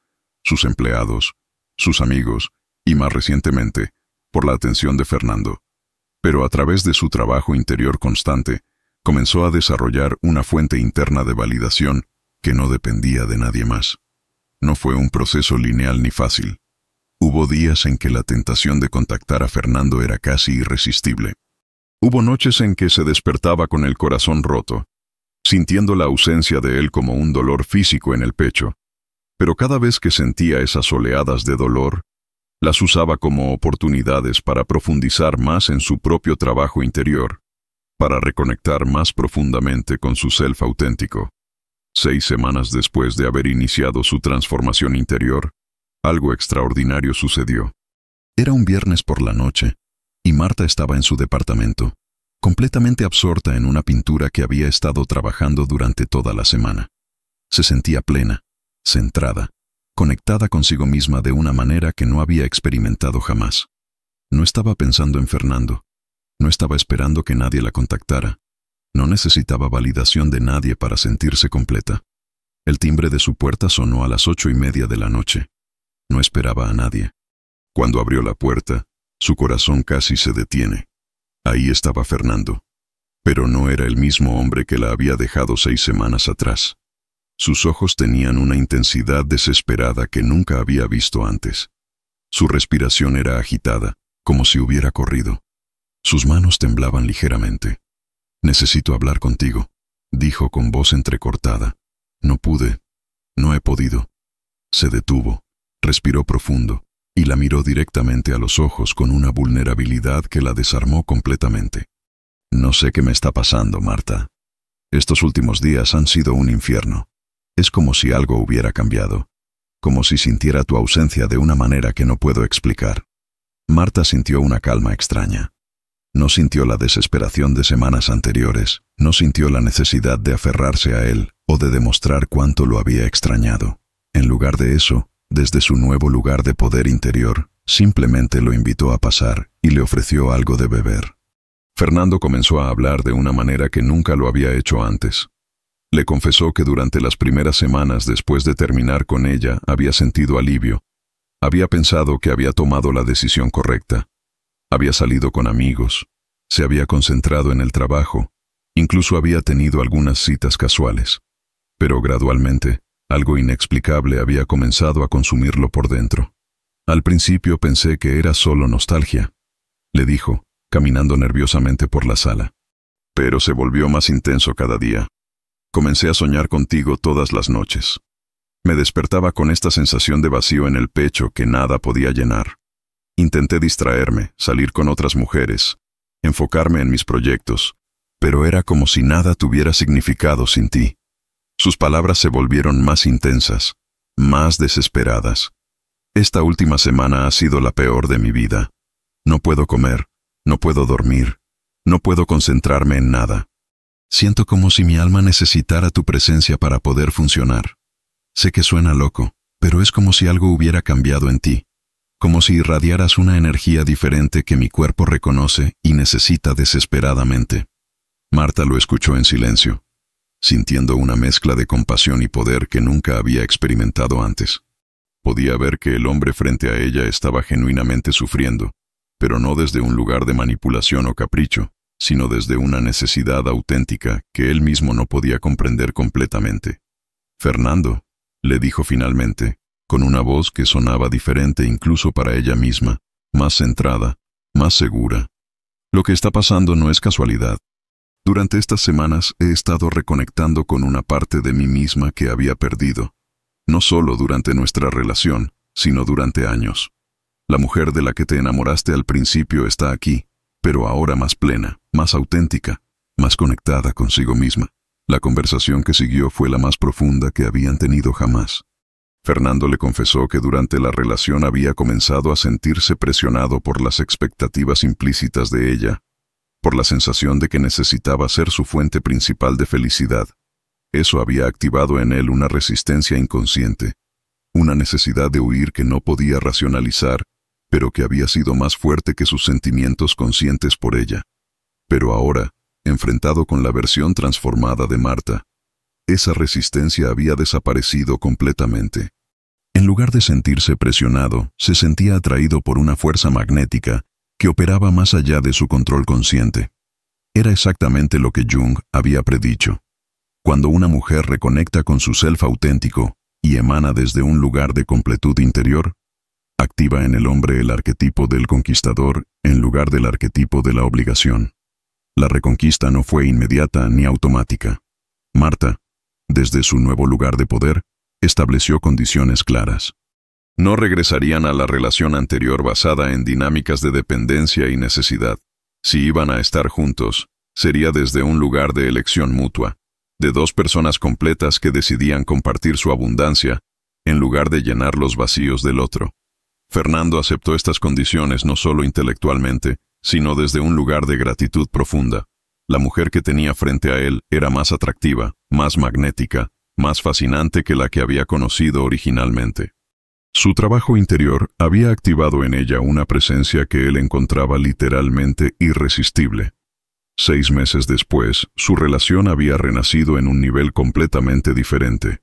sus empleados, sus amigos y, más recientemente, por la atención de Fernando. Pero a través de su trabajo interior constante, comenzó a desarrollar una fuente interna de validación que no dependía de nadie más. No fue un proceso lineal ni fácil. Hubo días en que la tentación de contactar a Fernando era casi irresistible. Hubo noches en que se despertaba con el corazón roto, sintiendo la ausencia de él como un dolor físico en el pecho. Pero cada vez que sentía esas oleadas de dolor, las usaba como oportunidades para profundizar más en su propio trabajo interior, para reconectar más profundamente con su self auténtico. 6 semanas después de haber iniciado su transformación interior, algo extraordinario sucedió. Era un viernes por la noche, y Marta estaba en su departamento, completamente absorta en una pintura que había estado trabajando durante toda la semana. Se sentía plena, centrada, conectada consigo misma de una manera que no había experimentado jamás. No estaba pensando en Fernando, no estaba esperando que nadie la contactara, no necesitaba validación de nadie para sentirse completa. El timbre de su puerta sonó a las 8:30 de la noche. No esperaba a nadie. Cuando abrió la puerta, su corazón casi se detiene. Ahí estaba Fernando. Pero no era el mismo hombre que la había dejado 6 semanas atrás. Sus ojos tenían una intensidad desesperada que nunca había visto antes. Su respiración era agitada, como si hubiera corrido. Sus manos temblaban ligeramente. «Necesito hablar contigo», dijo con voz entrecortada. «No pude. No he podido». Se detuvo. Respiró profundo y la miró directamente a los ojos con una vulnerabilidad que la desarmó completamente. «No sé qué me está pasando, Marta. Estos últimos días han sido un infierno. Es como si algo hubiera cambiado, como si sintiera tu ausencia de una manera que no puedo explicar». Marta sintió una calma extraña. No sintió la desesperación de semanas anteriores, no sintió la necesidad de aferrarse a él o de demostrar cuánto lo había extrañado. En lugar de eso, desde su nuevo lugar de poder interior, simplemente lo invitó a pasar y le ofreció algo de beber. Fernando comenzó a hablar de una manera que nunca lo había hecho antes. Le confesó que durante las primeras semanas después de terminar con ella había sentido alivio. Había pensado que había tomado la decisión correcta. Había salido con amigos, se había concentrado en el trabajo, incluso había tenido algunas citas casuales. Pero gradualmente, algo inexplicable había comenzado a consumirlo por dentro. «Al principio pensé que era solo nostalgia», le dijo, caminando nerviosamente por la sala. «Pero se volvió más intenso cada día. Comencé a soñar contigo todas las noches. Me despertaba con esta sensación de vacío en el pecho que nada podía llenar. Intenté distraerme, salir con otras mujeres, enfocarme en mis proyectos, pero era como si nada tuviera significado sin ti». Sus palabras se volvieron más intensas, más desesperadas. «Esta última semana ha sido la peor de mi vida. No puedo comer, no puedo dormir, no puedo concentrarme en nada. Siento como si mi alma necesitara tu presencia para poder funcionar. Sé que suena loco, pero es como si algo hubiera cambiado en ti, como si irradiaras una energía diferente que mi cuerpo reconoce y necesita desesperadamente». Marta lo escuchó en silencio, sintiendo una mezcla de compasión y poder que nunca había experimentado antes. Podía ver que el hombre frente a ella estaba genuinamente sufriendo, pero no desde un lugar de manipulación o capricho, sino desde una necesidad auténtica que él mismo no podía comprender completamente. «Fernando», le dijo finalmente, con una voz que sonaba diferente incluso para ella misma, más centrada, más segura. «Lo que está pasando no es casualidad. Durante estas semanas he estado reconectando con una parte de mí misma que había perdido, no solo durante nuestra relación, sino durante años. La mujer de la que te enamoraste al principio está aquí, pero ahora más plena, más auténtica, más conectada consigo misma. La conversación que siguió fue la más profunda que habían tenido jamás. Fernando le confesó que durante la relación había comenzado a sentirse presionado por las expectativas implícitas de ella, por la sensación de que necesitaba ser su fuente principal de felicidad. Eso había activado en él una resistencia inconsciente, una necesidad de huir que no podía racionalizar, pero que había sido más fuerte que sus sentimientos conscientes por ella. Pero ahora, enfrentado con la versión transformada de Marta, esa resistencia había desaparecido completamente. En lugar de sentirse presionado, se sentía atraído por una fuerza magnética que operaba más allá de su control consciente. Era exactamente lo que Jung había predicho. Cuando una mujer reconecta con su self auténtico y emana desde un lugar de completud interior, activa en el hombre el arquetipo del conquistador en lugar del arquetipo de la obligación. La reconquista no fue inmediata ni automática. Marta, desde su nuevo lugar de poder, estableció condiciones claras. No regresarían a la relación anterior basada en dinámicas de dependencia y necesidad. Si iban a estar juntos, sería desde un lugar de elección mutua, de dos personas completas que decidían compartir su abundancia, en lugar de llenar los vacíos del otro. Fernando aceptó estas condiciones no solo intelectualmente, sino desde un lugar de gratitud profunda. La mujer que tenía frente a él era más atractiva, más magnética, más fascinante que la que había conocido originalmente. Su trabajo interior había activado en ella una presencia que él encontraba literalmente irresistible. 6 meses después, su relación había renacido en un nivel completamente diferente.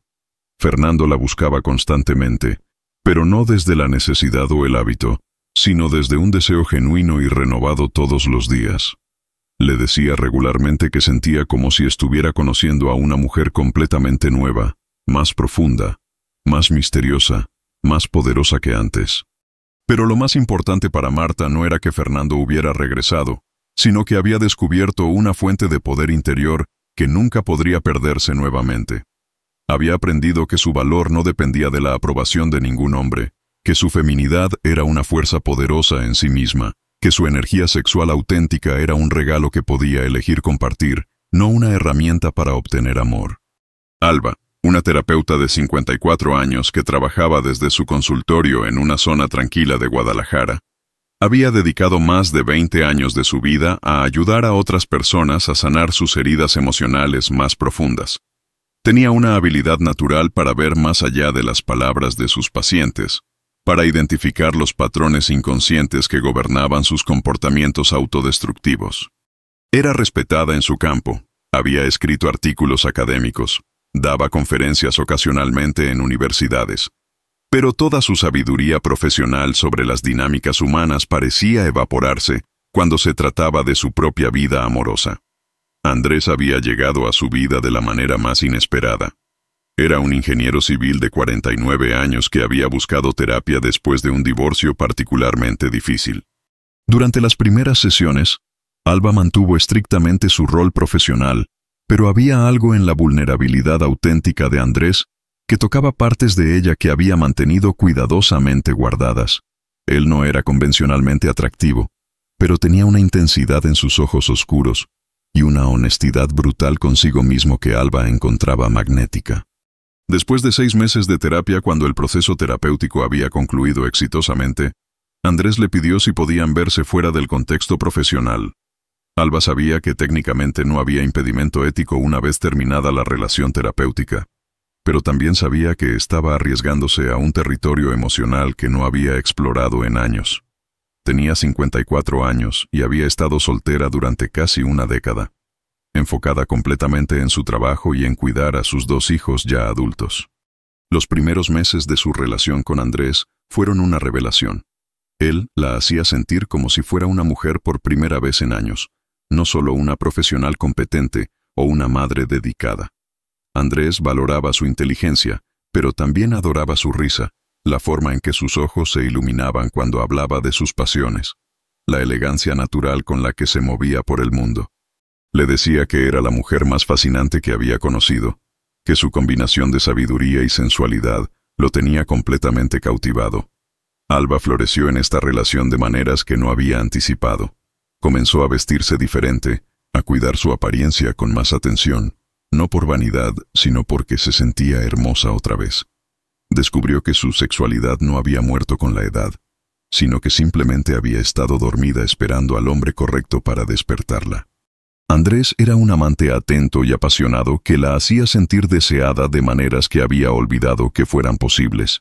Fernando la buscaba constantemente, pero no desde la necesidad o el hábito, sino desde un deseo genuino y renovado todos los días. Le decía regularmente que sentía como si estuviera conociendo a una mujer completamente nueva, más profunda, más misteriosa, más poderosa que antes. Pero lo más importante para Marta no era que Fernando hubiera regresado, sino que había descubierto una fuente de poder interior que nunca podría perderse nuevamente. Había aprendido que su valor no dependía de la aprobación de ningún hombre, que su feminidad era una fuerza poderosa en sí misma, que su energía sexual auténtica era un regalo que podía elegir compartir, no una herramienta para obtener amor. Alba, una terapeuta de 54 años que trabajaba desde su consultorio en una zona tranquila de Guadalajara, había dedicado más de 20 años de su vida a ayudar a otras personas a sanar sus heridas emocionales más profundas. Tenía una habilidad natural para ver más allá de las palabras de sus pacientes, para identificar los patrones inconscientes que gobernaban sus comportamientos autodestructivos. Era respetada en su campo, había escrito artículos académicos, daba conferencias ocasionalmente en universidades, pero toda su sabiduría profesional sobre las dinámicas humanas parecía evaporarse cuando se trataba de su propia vida amorosa. Andrés había llegado a su vida de la manera más inesperada. Era un ingeniero civil de 49 años que había buscado terapia después de un divorcio particularmente difícil. Durante las primeras sesiones, Alba mantuvo estrictamente su rol profesional, pero había algo en la vulnerabilidad auténtica de Andrés que tocaba partes de ella que había mantenido cuidadosamente guardadas. Él no era convencionalmente atractivo, pero tenía una intensidad en sus ojos oscuros y una honestidad brutal consigo mismo que Alba encontraba magnética. Después de 6 meses de terapia, cuando el proceso terapéutico había concluido exitosamente, Andrés le pidió si podían verse fuera del contexto profesional. Alba sabía que técnicamente no había impedimento ético una vez terminada la relación terapéutica, pero también sabía que estaba arriesgándose a un territorio emocional que no había explorado en años. Tenía 54 años y había estado soltera durante casi una década, enfocada completamente en su trabajo y en cuidar a sus 2 hijos ya adultos. Los primeros meses de su relación con Andrés fueron una revelación. Él la hacía sentir como si fuera una mujer por primera vez en años, no solo una profesional competente o una madre dedicada. Andrés valoraba su inteligencia, pero también adoraba su risa, la forma en que sus ojos se iluminaban cuando hablaba de sus pasiones, la elegancia natural con la que se movía por el mundo. Le decía que era la mujer más fascinante que había conocido, que su combinación de sabiduría y sensualidad lo tenía completamente cautivado. Alba floreció en esta relación de maneras que no había anticipado. Comenzó a vestirse diferente, a cuidar su apariencia con más atención, no por vanidad, sino porque se sentía hermosa otra vez. Descubrió que su sexualidad no había muerto con la edad, sino que simplemente había estado dormida esperando al hombre correcto para despertarla. Andrés era un amante atento y apasionado que la hacía sentir deseada de maneras que había olvidado que fueran posibles.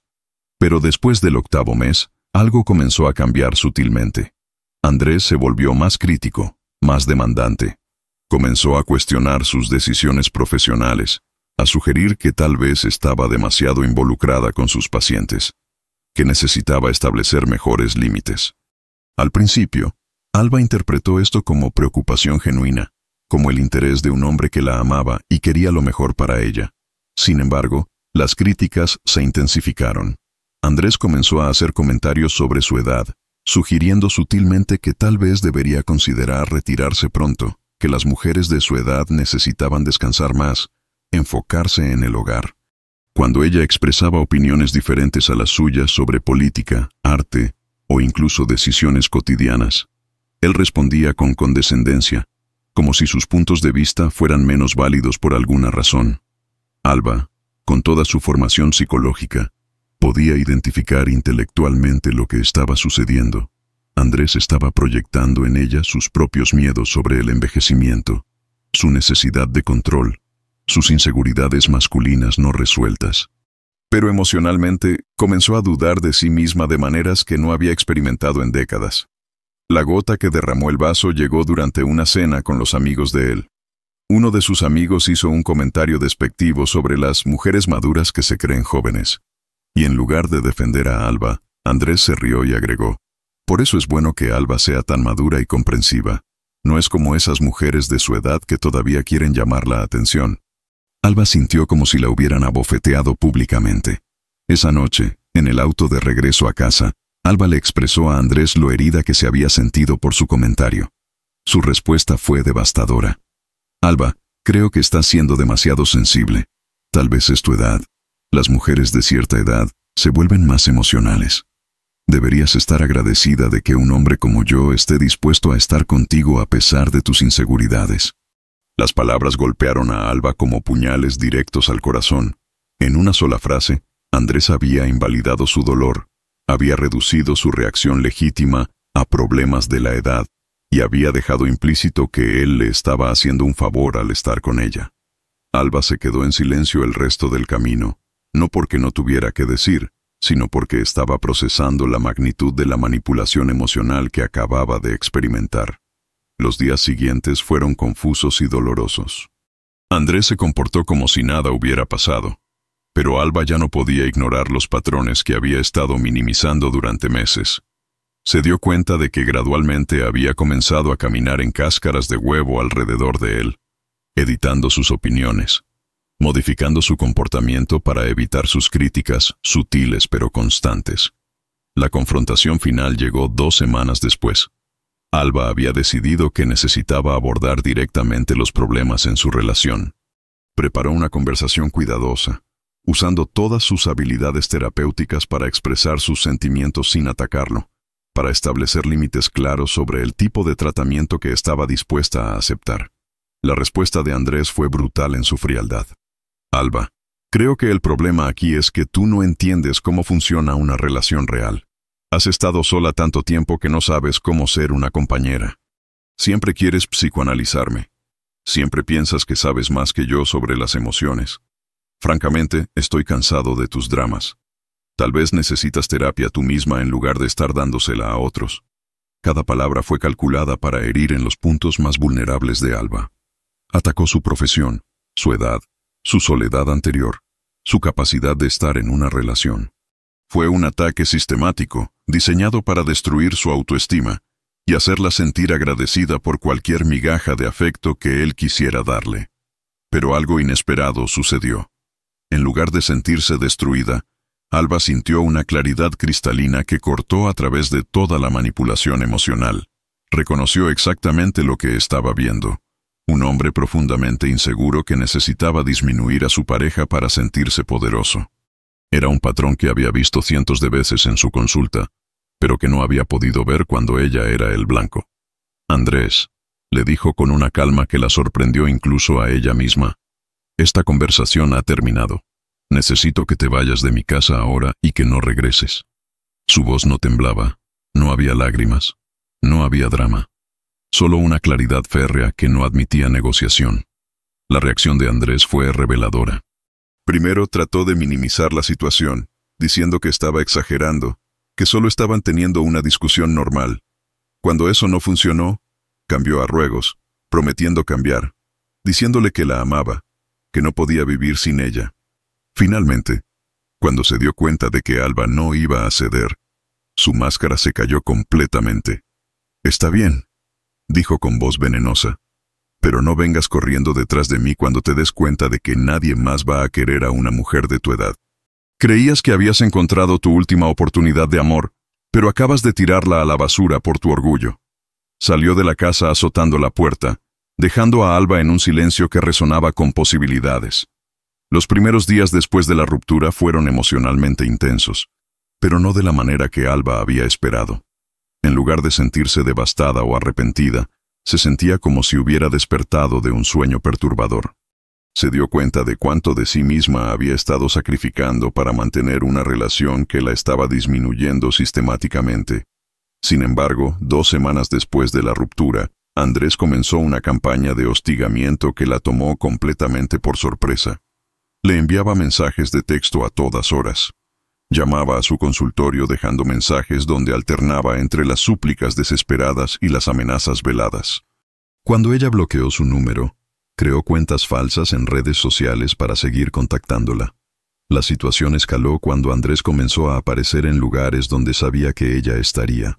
Pero después del 8º mes, algo comenzó a cambiar sutilmente. Andrés se volvió más crítico, más demandante. Comenzó a cuestionar sus decisiones profesionales, a sugerir que tal vez estaba demasiado involucrada con sus pacientes, que necesitaba establecer mejores límites. Al principio, Alba interpretó esto como preocupación genuina, como el interés de un hombre que la amaba y quería lo mejor para ella. Sin embargo, las críticas se intensificaron. Andrés comenzó a hacer comentarios sobre su edad, sugiriendo sutilmente que tal vez debería considerar retirarse pronto, que las mujeres de su edad necesitaban descansar más, enfocarse en el hogar. Cuando ella expresaba opiniones diferentes a las suyas sobre política, arte o incluso decisiones cotidianas, él respondía con condescendencia, como si sus puntos de vista fueran menos válidos por alguna razón. Alba, con toda su formación psicológica, podía identificar intelectualmente lo que estaba sucediendo. Andrés estaba proyectando en ella sus propios miedos sobre el envejecimiento, su necesidad de control, sus inseguridades masculinas no resueltas. Pero emocionalmente comenzó a dudar de sí misma de maneras que no había experimentado en décadas. La gota que derramó el vaso llegó durante una cena con los amigos de él. Uno de sus amigos hizo un comentario despectivo sobre las mujeres maduras que se creen jóvenes. Y en lugar de defender a Alba, Andrés se rió y agregó: por eso es bueno que Alba sea tan madura y comprensiva. No es como esas mujeres de su edad que todavía quieren llamar la atención. Alba sintió como si la hubieran abofeteado públicamente. Esa noche, en el auto de regreso a casa, Alba le expresó a Andrés lo herida que se había sentido por su comentario. Su respuesta fue devastadora. Alba, creo que estás siendo demasiado sensible. Tal vez es tu edad. Las mujeres de cierta edad se vuelven más emocionales. Deberías estar agradecida de que un hombre como yo esté dispuesto a estar contigo a pesar de tus inseguridades. Las palabras golpearon a Alba como puñales directos al corazón. En una sola frase, Andrés había invalidado su dolor, había reducido su reacción legítima a problemas de la edad y había dejado implícito que él le estaba haciendo un favor al estar con ella. Alba se quedó en silencio el resto del camino, no porque no tuviera que decir, sino porque estaba procesando la magnitud de la manipulación emocional que acababa de experimentar. Los días siguientes fueron confusos y dolorosos. Andrés se comportó como si nada hubiera pasado, pero Alba ya no podía ignorar los patrones que había estado minimizando durante meses. Se dio cuenta de que gradualmente había comenzado a caminar en cáscaras de huevo alrededor de él, editando sus opiniones, modificando su comportamiento para evitar sus críticas, sutiles pero constantes. La confrontación final llegó 2 semanas después. Alba había decidido que necesitaba abordar directamente los problemas en su relación. Preparó una conversación cuidadosa, usando todas sus habilidades terapéuticas para expresar sus sentimientos sin atacarlo, para establecer límites claros sobre el tipo de tratamiento que estaba dispuesta a aceptar. La respuesta de Andrés fue brutal en su frialdad. Alba, creo que el problema aquí es que tú no entiendes cómo funciona una relación real. Has estado sola tanto tiempo que no sabes cómo ser una compañera. Siempre quieres psicoanalizarme. Siempre piensas que sabes más que yo sobre las emociones. Francamente, estoy cansado de tus dramas. Tal vez necesitas terapia tú misma en lugar de estar dándosela a otros. Cada palabra fue calculada para herir en los puntos más vulnerables de Alba. Atacó su profesión, su edad, su soledad anterior, su capacidad de estar en una relación. Fue un ataque sistemático, diseñado para destruir su autoestima y hacerla sentir agradecida por cualquier migaja de afecto que él quisiera darle. Pero algo inesperado sucedió. En lugar de sentirse destruida, Alba sintió una claridad cristalina que cortó a través de toda la manipulación emocional. Reconoció exactamente lo que estaba viendo. Un hombre profundamente inseguro que necesitaba disminuir a su pareja para sentirse poderoso. Era un patrón que había visto cientos de veces en su consulta, pero que no había podido ver cuando ella era el blanco. Andrés, le dijo con una calma que la sorprendió incluso a ella misma. Esta conversación ha terminado. Necesito que te vayas de mi casa ahora y que no regreses. Su voz no temblaba, no había lágrimas, no había drama. Solo una claridad férrea que no admitía negociación. La reacción de Andrés fue reveladora. Primero trató de minimizar la situación, diciendo que estaba exagerando, que solo estaban teniendo una discusión normal. Cuando eso no funcionó, cambió a ruegos, prometiendo cambiar, diciéndole que la amaba, que no podía vivir sin ella. Finalmente, cuando se dio cuenta de que Alba no iba a ceder, su máscara se cayó completamente. «Está bien», dijo con voz venenosa, «pero no vengas corriendo detrás de mí cuando te des cuenta de que nadie más va a querer a una mujer de tu edad. Creías que habías encontrado tu última oportunidad de amor, pero acabas de tirarla a la basura por tu orgullo». Salió de la casa azotando la puerta, dejando a Alba en un silencio que resonaba con posibilidades. Los primeros días después de la ruptura fueron emocionalmente intensos, pero no de la manera que Alba había esperado. En lugar de sentirse devastada o arrepentida, se sentía como si hubiera despertado de un sueño perturbador. Se dio cuenta de cuánto de sí misma había estado sacrificando para mantener una relación que la estaba disminuyendo sistemáticamente. Sin embargo, 2 semanas después de la ruptura, Andrés comenzó una campaña de hostigamiento que la tomó completamente por sorpresa. Le enviaba mensajes de texto a todas horas. Llamaba a su consultorio dejando mensajes donde alternaba entre las súplicas desesperadas y las amenazas veladas. Cuando ella bloqueó su número, creó cuentas falsas en redes sociales para seguir contactándola. La situación escaló cuando Andrés comenzó a aparecer en lugares donde sabía que ella estaría.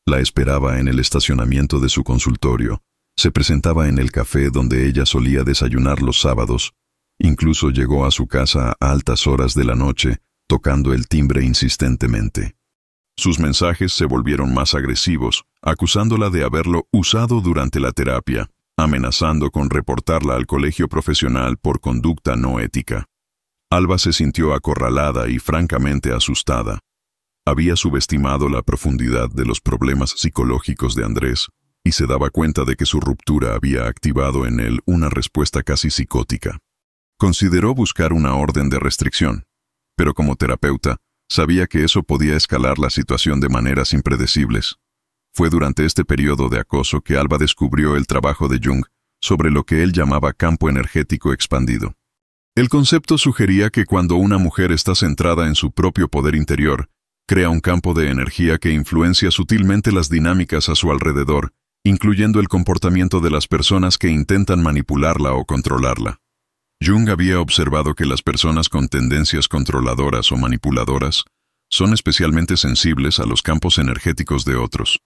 La esperaba en el estacionamiento de su consultorio, se presentaba en el café donde ella solía desayunar los sábados, incluso llegó a su casa a altas horas de la noche, tocando el timbre insistentemente. Sus mensajes se volvieron más agresivos, acusándola de haberlo usado durante la terapia, amenazando con reportarla al colegio profesional por conducta no ética. Alba se sintió acorralada y francamente asustada. Había subestimado la profundidad de los problemas psicológicos de Andrés y se daba cuenta de que su ruptura había activado en él una respuesta casi psicótica. Consideró buscar una orden de restricción, pero como terapeuta, sabía que eso podía escalar la situación de maneras impredecibles. Fue durante este periodo de acoso que Alba descubrió el trabajo de Jung sobre lo que él llamaba campo energético expandido. El concepto sugería que cuando una mujer está centrada en su propio poder interior, crea un campo de energía que influencia sutilmente las dinámicas a su alrededor, incluyendo el comportamiento de las personas que intentan manipularla o controlarla. Jung había observado que las personas con tendencias controladoras o manipuladoras son especialmente sensibles a los campos energéticos de otros.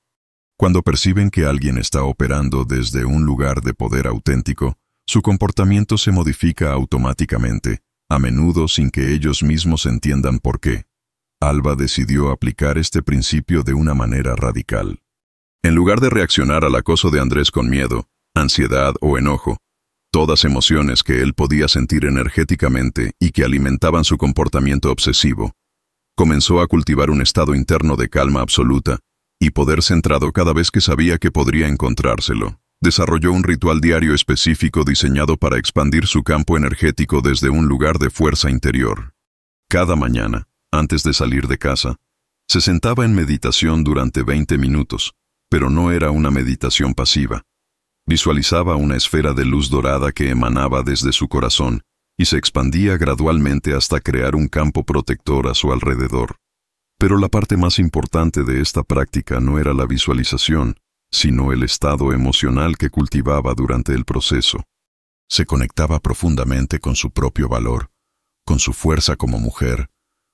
Cuando perciben que alguien está operando desde un lugar de poder auténtico, su comportamiento se modifica automáticamente, a menudo sin que ellos mismos entiendan por qué. Alba decidió aplicar este principio de una manera radical. En lugar de reaccionar al acoso de Andrés con miedo, ansiedad o enojo, todas emociones que él podía sentir energéticamente y que alimentaban su comportamiento obsesivo, comenzó a cultivar un estado interno de calma absoluta y poder centrado cada vez que sabía que podría encontrárselo. Desarrolló un ritual diario específico diseñado para expandir su campo energético desde un lugar de fuerza interior. Cada mañana, antes de salir de casa, se sentaba en meditación durante 20 minutos, pero no era una meditación pasiva. Visualizaba una esfera de luz dorada que emanaba desde su corazón y se expandía gradualmente hasta crear un campo protector a su alrededor. Pero la parte más importante de esta práctica no era la visualización, sino el estado emocional que cultivaba durante el proceso. Se conectaba profundamente con su propio valor, con su fuerza como mujer,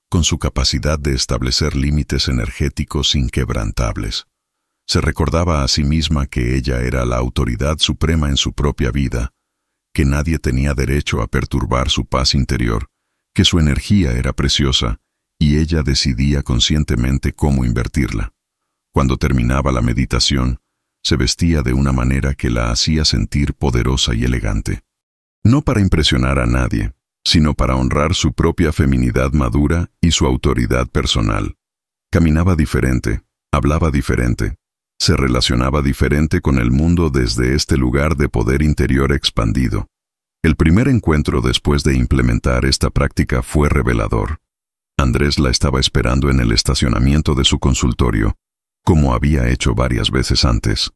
con su capacidad de establecer límites energéticos inquebrantables. Se recordaba a sí misma que ella era la autoridad suprema en su propia vida, que nadie tenía derecho a perturbar su paz interior, que su energía era preciosa y ella decidía conscientemente cómo invertirla. Cuando terminaba la meditación, Se vestía de una manera que la hacía sentir poderosa y elegante. No para impresionar a nadie, sino para honrar su propia feminidad madura y su autoridad personal. Caminaba diferente, hablaba diferente, se relacionaba diferente con el mundo desde este lugar de poder interior expandido. El primer encuentro después de implementar esta práctica fue revelador. Andrés la estaba esperando en el estacionamiento de su consultorio, como había hecho varias veces antes.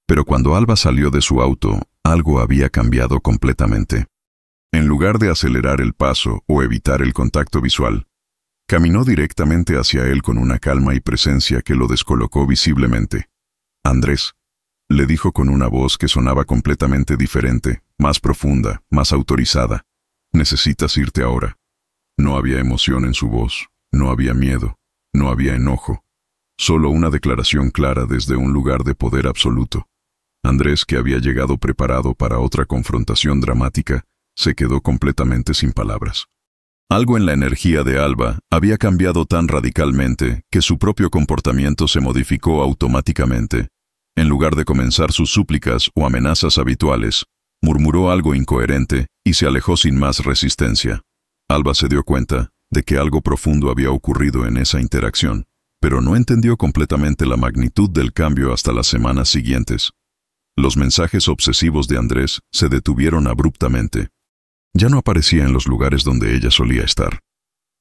Pero cuando Alba salió de su auto, algo había cambiado completamente. En lugar de acelerar el paso o evitar el contacto visual, caminó directamente hacia él con una calma y presencia que lo descolocó visiblemente. «Andrés», le dijo con una voz que sonaba completamente diferente, más profunda, más autorizada. «Necesitas irte ahora». No había emoción en su voz, no había miedo, no había enojo. Solo una declaración clara desde un lugar de poder absoluto. Andrés, que había llegado preparado para otra confrontación dramática, se quedó completamente sin palabras. Algo en la energía de Alba había cambiado tan radicalmente que su propio comportamiento se modificó automáticamente. En lugar de comenzar sus súplicas o amenazas habituales, murmuró algo incoherente y se alejó sin más resistencia. Alba se dio cuenta de que algo profundo había ocurrido en esa interacción, pero no entendió completamente la magnitud del cambio hasta las semanas siguientes. Los mensajes obsesivos de Andrés se detuvieron abruptamente. Ya no aparecía en los lugares donde ella solía estar.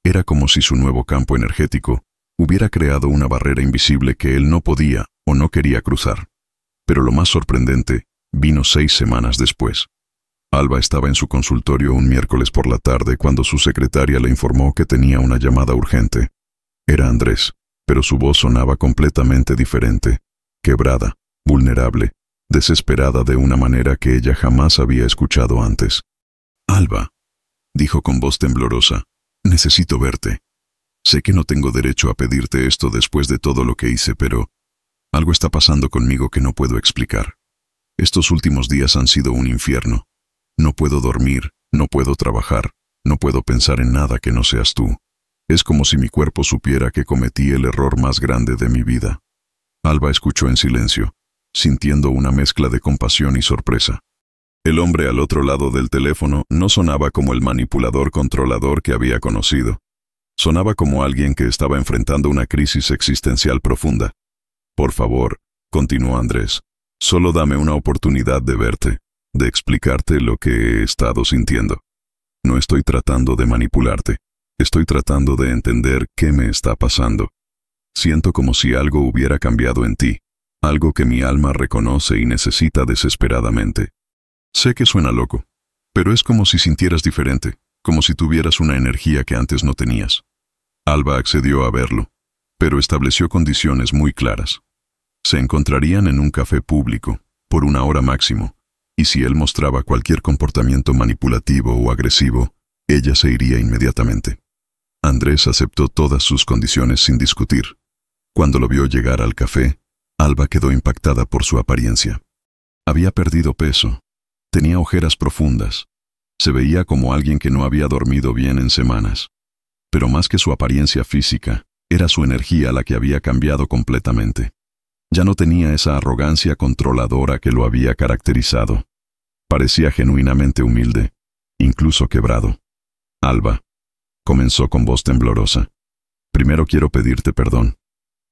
Era como si su nuevo campo energético hubiera creado una barrera invisible que él no podía o no quería cruzar. Pero lo más sorprendente vino 6 semanas después. Alba estaba en su consultorio un miércoles por la tarde cuando su secretaria le informó que tenía una llamada urgente. Era Andrés, pero su voz sonaba completamente diferente, quebrada, vulnerable, desesperada de una manera que ella jamás había escuchado antes. «Alba», dijo con voz temblorosa, «necesito verte. Sé que no tengo derecho a pedirte esto después de todo lo que hice, pero algo está pasando conmigo que no puedo explicar. Estos últimos días han sido un infierno. No puedo dormir, no puedo trabajar, no puedo pensar en nada que no seas tú. Es como si mi cuerpo supiera que cometí el error más grande de mi vida». Alba escuchó en silencio, sintiendo una mezcla de compasión y sorpresa. El hombre al otro lado del teléfono no sonaba como el manipulador controlador que había conocido. Sonaba como alguien que estaba enfrentando una crisis existencial profunda. «Por favor», continuó Andrés, «solo dame una oportunidad de verte, de explicarte lo que he estado sintiendo. No estoy tratando de manipularte, estoy tratando de entender qué me está pasando. Siento como si algo hubiera cambiado en ti, algo que mi alma reconoce y necesita desesperadamente. Sé que suena loco, pero es como si sintieras diferente, como si tuvieras una energía que antes no tenías». Alba accedió a verlo, pero estableció condiciones muy claras. Se encontrarían en un café público, por 1 hora máximo, y si él mostraba cualquier comportamiento manipulativo o agresivo, ella se iría inmediatamente. Andrés aceptó todas sus condiciones sin discutir. Cuando lo vio llegar al café, Alba quedó impactada por su apariencia. Había perdido peso, tenía ojeras profundas, se veía como alguien que no había dormido bien en semanas. Pero más que su apariencia física, era su energía la que había cambiado completamente. Ya no tenía esa arrogancia controladora que lo había caracterizado. Parecía genuinamente humilde, incluso quebrado. «Alba», comenzó con voz temblorosa, «primero quiero pedirte perdón,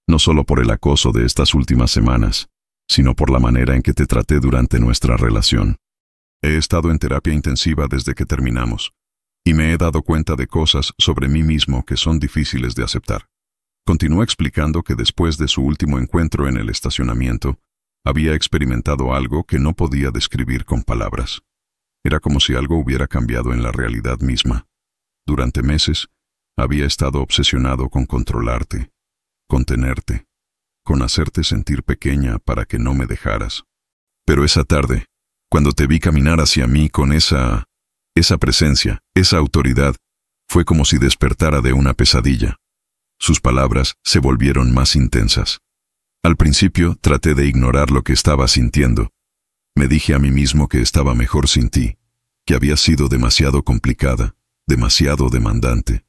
no solo por el acoso de estas últimas semanas, sino por la manera en que te traté durante nuestra relación. He estado en terapia intensiva desde que terminamos, y me he dado cuenta de cosas sobre mí mismo que son difíciles de aceptar». Continuó explicando que después de su último encuentro en el estacionamiento, había experimentado algo que no podía describir con palabras. Era como si algo hubiera cambiado en la realidad misma. Durante meses, había estado obsesionado con controlarte, con tenerte, con hacerte sentir pequeña para que no me dejaras. Pero esa tarde, cuando te vi caminar hacia mí con esa presencia, esa autoridad, fue como si despertara de una pesadilla. Sus palabras se volvieron más intensas. Al principio traté de ignorar lo que estaba sintiendo. Me dije a mí mismo que estaba mejor sin ti, que había sido demasiado complicada, demasiado demandante.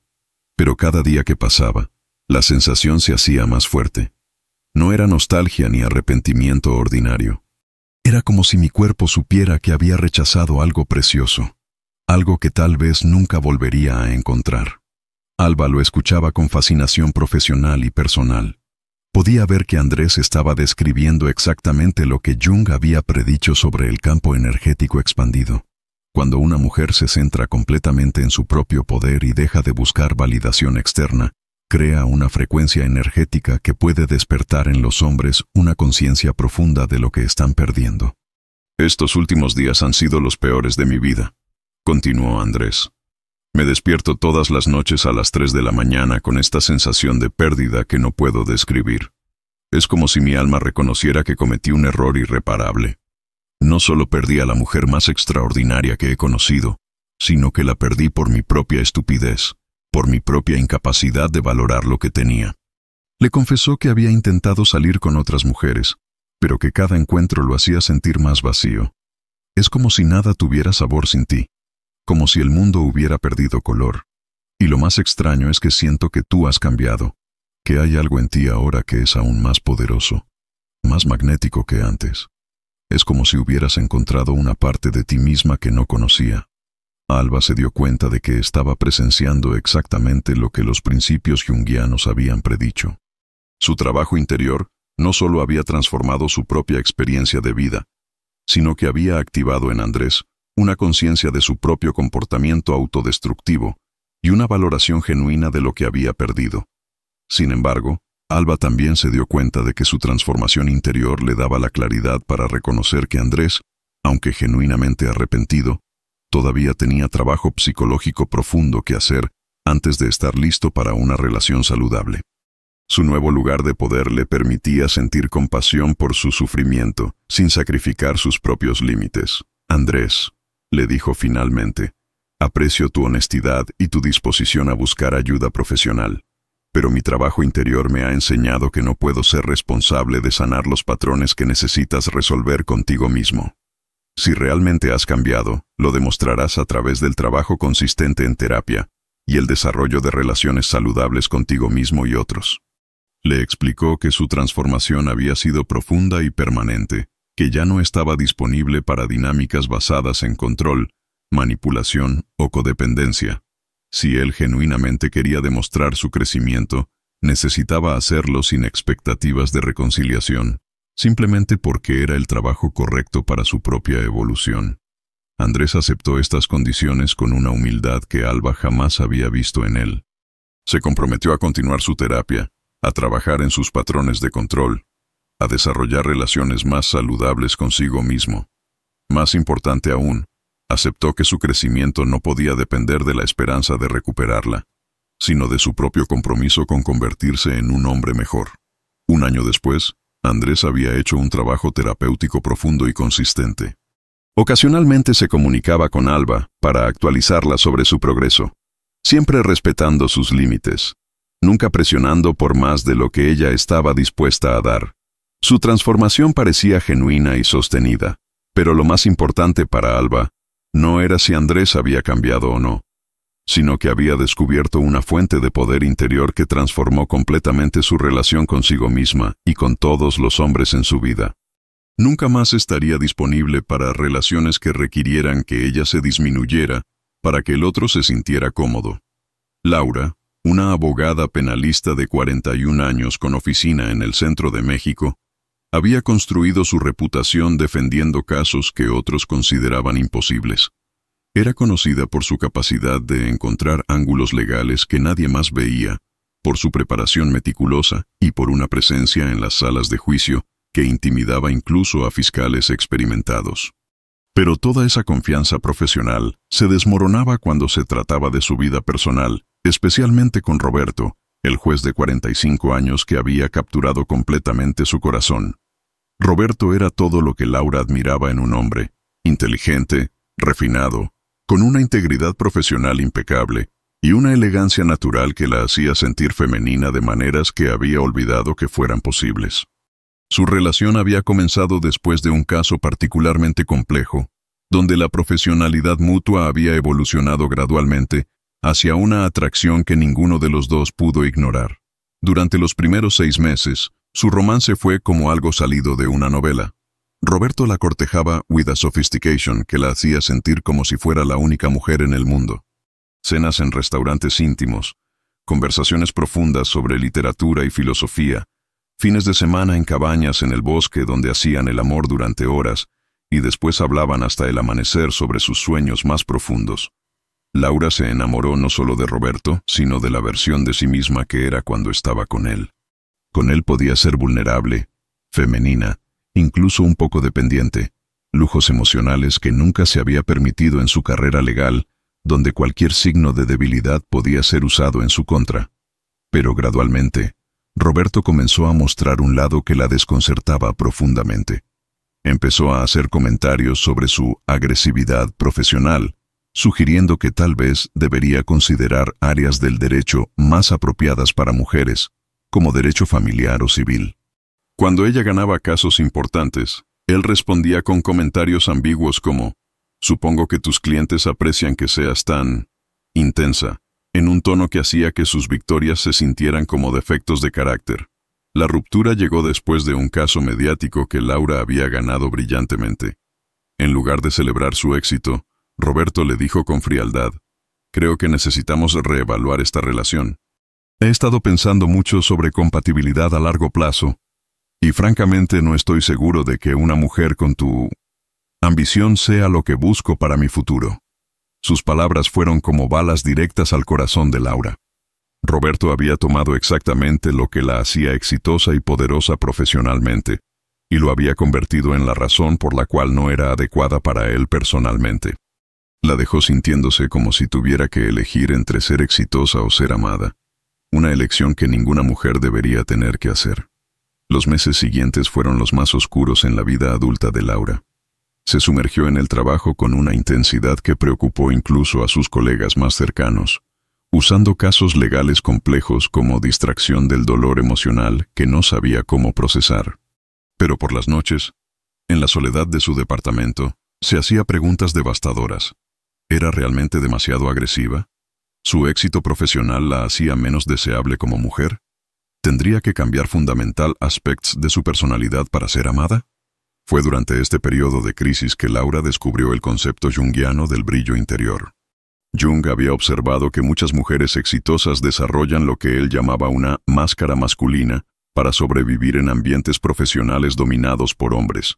Pero cada día que pasaba, la sensación se hacía más fuerte. No era nostalgia ni arrepentimiento ordinario. Era como si mi cuerpo supiera que había rechazado algo precioso, algo que tal vez nunca volvería a encontrar. Alba lo escuchaba con fascinación profesional y personal. Podía ver que Andrés estaba describiendo exactamente lo que Jung había predicho sobre el campo energético expandido. Cuando una mujer se centra completamente en su propio poder y deja de buscar validación externa, crea una frecuencia energética que puede despertar en los hombres una conciencia profunda de lo que están perdiendo. Estos últimos días han sido los peores de mi vida, continuó Andrés. Me despierto todas las noches a las 3 de la mañana con esta sensación de pérdida que no puedo describir. Es como si mi alma reconociera que cometí un error irreparable. No solo perdí a la mujer más extraordinaria que he conocido, sino que la perdí por mi propia estupidez, por mi propia incapacidad de valorar lo que tenía. Le confesó que había intentado salir con otras mujeres, pero que cada encuentro lo hacía sentir más vacío. Es como si nada tuviera sabor sin ti, como si el mundo hubiera perdido color. Y lo más extraño es que siento que tú has cambiado, que hay algo en ti ahora que es aún más poderoso, más magnético que antes. Es como si hubieras encontrado una parte de ti misma que no conocía. Alba se dio cuenta de que estaba presenciando exactamente lo que los principios junguianos habían predicho. Su trabajo interior no solo había transformado su propia experiencia de vida, sino que había activado en Andrés una conciencia de su propio comportamiento autodestructivo y una valoración genuina de lo que había perdido. Sin embargo, Alba también se dio cuenta de que su transformación interior le daba la claridad para reconocer que Andrés, aunque genuinamente arrepentido, todavía tenía trabajo psicológico profundo que hacer antes de estar listo para una relación saludable. Su nuevo lugar de poder le permitía sentir compasión por su sufrimiento, sin sacrificar sus propios límites. Andrés, le dijo finalmente, aprecio tu honestidad y tu disposición a buscar ayuda profesional, pero mi trabajo interior me ha enseñado que no puedo ser responsable de sanar los patrones que necesitas resolver contigo mismo. Si realmente has cambiado, lo demostrarás a través del trabajo consistente en terapia y el desarrollo de relaciones saludables contigo mismo y otros. Le explicó que su transformación había sido profunda y permanente, que ya no estaba disponible para dinámicas basadas en control, manipulación o codependencia. Si él genuinamente quería demostrar su crecimiento, necesitaba hacerlo sin expectativas de reconciliación, simplemente porque era el trabajo correcto para su propia evolución. Andrés aceptó estas condiciones con una humildad que Alba jamás había visto en él. Se comprometió a continuar su terapia, a trabajar en sus patrones de control, a desarrollar relaciones más saludables consigo mismo. Más importante aún, aceptó que su crecimiento no podía depender de la esperanza de recuperarla, sino de su propio compromiso con convertirse en un hombre mejor. Un año después, Andrés había hecho un trabajo terapéutico profundo y consistente. Ocasionalmente se comunicaba con Alba para actualizarla sobre su progreso, siempre respetando sus límites, nunca presionando por más de lo que ella estaba dispuesta a dar. Su transformación parecía genuina y sostenida, pero lo más importante para Alba no era si Andrés había cambiado o no, sino que había descubierto una fuente de poder interior que transformó completamente su relación consigo misma y con todos los hombres en su vida. Nunca más estaría disponible para relaciones que requirieran que ella se disminuyera para que el otro se sintiera cómodo. Laura, una abogada penalista de 41 años con oficina en el centro de México, había construido su reputación defendiendo casos que otros consideraban imposibles. Era conocida por su capacidad de encontrar ángulos legales que nadie más veía, por su preparación meticulosa y por una presencia en las salas de juicio que intimidaba incluso a fiscales experimentados. Pero toda esa confianza profesional se desmoronaba cuando se trataba de su vida personal, especialmente con Roberto, el juez de 45 años que había capturado completamente su corazón. Roberto era todo lo que Laura admiraba en un hombre: inteligente, refinado, con una integridad profesional impecable y una elegancia natural que la hacía sentir femenina de maneras que había olvidado que fueran posibles. Su relación había comenzado después de un caso particularmente complejo, donde la profesionalidad mutua había evolucionado gradualmente hacia una atracción que ninguno de los dos pudo ignorar. Durante los primeros 6 meses, Su romance fue como algo salido de una novela. Roberto la cortejaba with a sophistication que la hacía sentir como si fuera la única mujer en el mundo. Cenas en restaurantes íntimos, conversaciones profundas sobre literatura y filosofía, fines de semana en cabañas en el bosque donde hacían el amor durante horas y después hablaban hasta el amanecer sobre sus sueños más profundos. Laura se enamoró no solo de Roberto, sino de la versión de sí misma que era cuando estaba con él. Con él podía ser vulnerable, femenina, incluso un poco dependiente, lujos emocionales que nunca se había permitido en su carrera legal, donde cualquier signo de debilidad podía ser usado en su contra. Pero gradualmente, Roberto comenzó a mostrar un lado que la desconcertaba profundamente. Empezó a hacer comentarios sobre su agresividad profesional, sugiriendo que tal vez debería considerar áreas del derecho más apropiadas para mujeres, como derecho familiar o civil. Cuando ella ganaba casos importantes, él respondía con comentarios ambiguos como: «Supongo que tus clientes aprecian que seas tan intensa», en un tono que hacía que sus victorias se sintieran como defectos de carácter. La ruptura llegó después de un caso mediático que Laura había ganado brillantemente. En lugar de celebrar su éxito, Roberto le dijo con frialdad: «Creo que necesitamos reevaluar esta relación. He estado pensando mucho sobre compatibilidad a largo plazo, y francamente no estoy seguro de que una mujer con tu ambición sea lo que busco para mi futuro». Sus palabras fueron como balas directas al corazón de Laura. Roberto había tomado exactamente lo que la hacía exitosa y poderosa profesionalmente, y lo había convertido en la razón por la cual no era adecuada para él personalmente. La dejó sintiéndose como si tuviera que elegir entre ser exitosa o ser amada, una elección que ninguna mujer debería tener que hacer. Los meses siguientes fueron los más oscuros en la vida adulta de Laura. Se sumergió en el trabajo con una intensidad que preocupó incluso a sus colegas más cercanos, usando casos legales complejos como distracción del dolor emocional que no sabía cómo procesar. Pero por las noches, en la soledad de su departamento, se hacía preguntas devastadoras. ¿Era realmente demasiado agresiva? ¿Su éxito profesional la hacía menos deseable como mujer? ¿Tendría que cambiar fundamental aspectos de su personalidad para ser amada? Fue durante este periodo de crisis que Laura descubrió el concepto junguiano del brillo interior. Jung había observado que muchas mujeres exitosas desarrollan lo que él llamaba una máscara masculina para sobrevivir en ambientes profesionales dominados por hombres.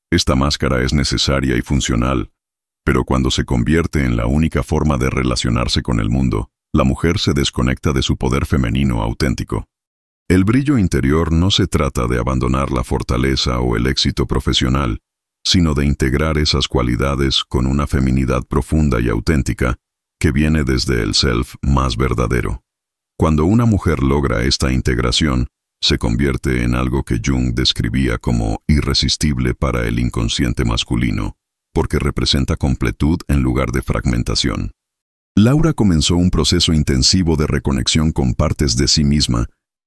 Esta máscara es necesaria y funcional, pero cuando se convierte en la única forma de relacionarse con el mundo, la mujer se desconecta de su poder femenino auténtico. El brillo interior no se trata de abandonar la fortaleza o el éxito profesional, sino de integrar esas cualidades con una feminidad profunda y auténtica que viene desde el self más verdadero. Cuando una mujer logra esta integración, se convierte en algo que Jung describía como irresistible para el inconsciente masculino, porque representa completud en lugar de fragmentación. Laura comenzó un proceso intensivo de reconexión con partes de sí misma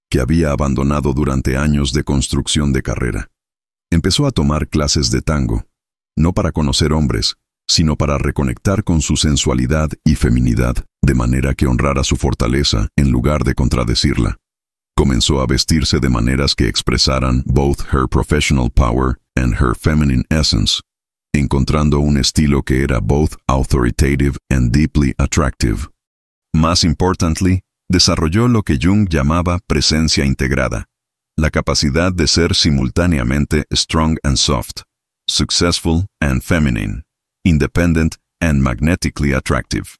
que había abandonado durante años de construcción de carrera. Empezó a tomar clases de tango, no para conocer hombres, sino para reconectar con su sensualidad y feminidad, de manera que honrara su fortaleza en lugar de contradecirla. Comenzó a vestirse de maneras que expresaran both her professional power and her feminine essence, encontrando un estilo que era both authoritative and deeply attractive. Más importantly, desarrolló lo que Jung llamaba presencia integrada, la capacidad de ser simultáneamente strong and soft, successful and feminine, independent and magnetically attractive.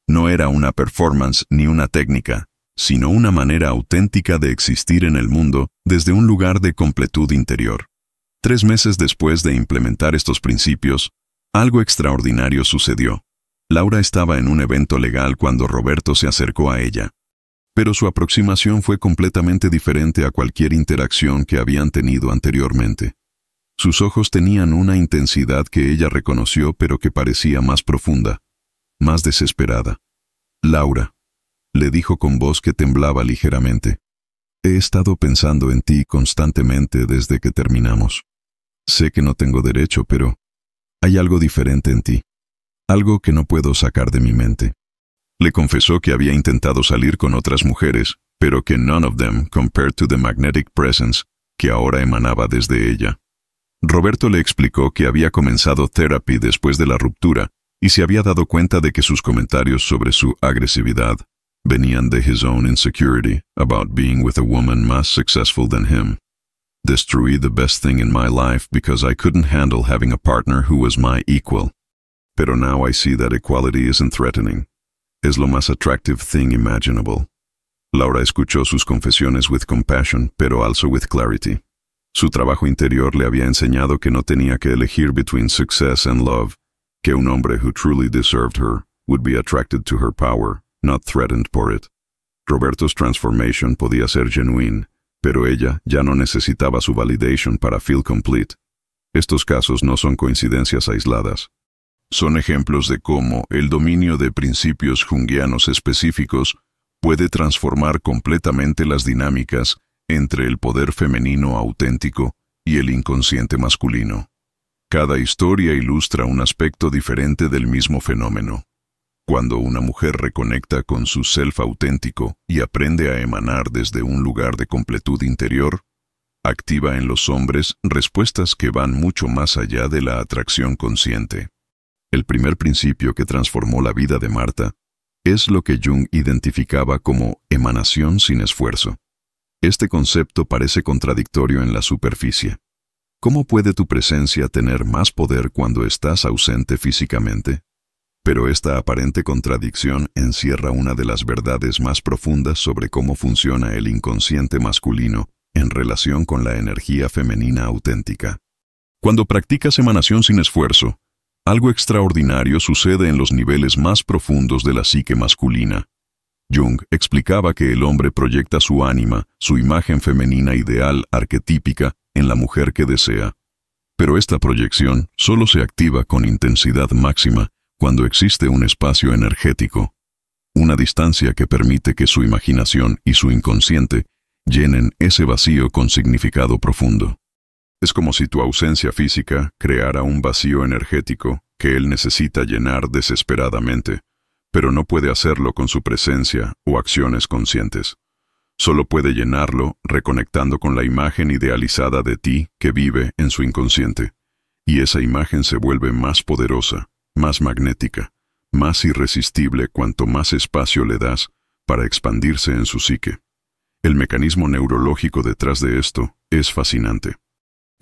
No era una performance ni una técnica, sino una manera auténtica de existir en el mundo desde un lugar de completud interior. 3 meses después de implementar estos principios, algo extraordinario sucedió. Laura estaba en un evento legal cuando Roberto se acercó a ella. Pero su aproximación fue completamente diferente a cualquier interacción que habían tenido anteriormente. Sus ojos tenían una intensidad que ella reconoció pero que parecía más profunda, más desesperada. «Laura», le dijo con voz que temblaba ligeramente, «he estado pensando en ti constantemente desde que terminamos. Sé que no tengo derecho, pero hay algo diferente en ti, algo que no puedo sacar de mi mente». Le confesó que había intentado salir con otras mujeres, pero que none of them, compared to the magnetic presence, que ahora emanaba desde ella. Roberto le explicó que había comenzado therapy después de la ruptura y se había dado cuenta de que sus comentarios sobre su agresividad venían de his own insecurity about being with a woman más successful than him. Destruí the best thing in my life because I couldn't handle having a partner who was my equal. Pero now I see that equality isn't threatening. Es lo más attractive thing imaginable. Laura escuchó sus confesiones with compassion, pero also with clarity. Su trabajo interior le había enseñado que no tenía que elegir between success and love, que un hombre who truly deserved her would be attracted to her power, not threatened por it. Roberto's transformation podía ser genuine, pero ella ya no necesitaba su validation para feel complete. Estos casos no son coincidencias aisladas. Son ejemplos de cómo el dominio de principios junguianos específicos puede transformar completamente las dinámicas entre el poder femenino auténtico y el inconsciente masculino. Cada historia ilustra un aspecto diferente del mismo fenómeno. Cuando una mujer reconecta con su self auténtico y aprende a emanar desde un lugar de completud interior, activa en los hombres respuestas que van mucho más allá de la atracción consciente. El primer principio que transformó la vida de Marta es lo que Jung identificaba como emanación sin esfuerzo. Este concepto parece contradictorio en la superficie. ¿Cómo puede tu presencia tener más poder cuando estás ausente físicamente? Pero esta aparente contradicción encierra una de las verdades más profundas sobre cómo funciona el inconsciente masculino en relación con la energía femenina auténtica. Cuando practicas emanación sin esfuerzo, algo extraordinario sucede en los niveles más profundos de la psique masculina. Jung explicaba que el hombre proyecta su ánima, su imagen femenina ideal arquetípica, en la mujer que desea. Pero esta proyección solo se activa con intensidad máxima cuando existe un espacio energético, una distancia que permite que su imaginación y su inconsciente llenen ese vacío con significado profundo. Es como si tu ausencia física creara un vacío energético que él necesita llenar desesperadamente, pero no puede hacerlo con su presencia o acciones conscientes. Solo puede llenarlo reconectando con la imagen idealizada de ti que vive en su inconsciente, y esa imagen se vuelve más poderosa, más magnética, más irresistible cuanto más espacio le das para expandirse en su psique. El mecanismo neurológico detrás de esto es fascinante.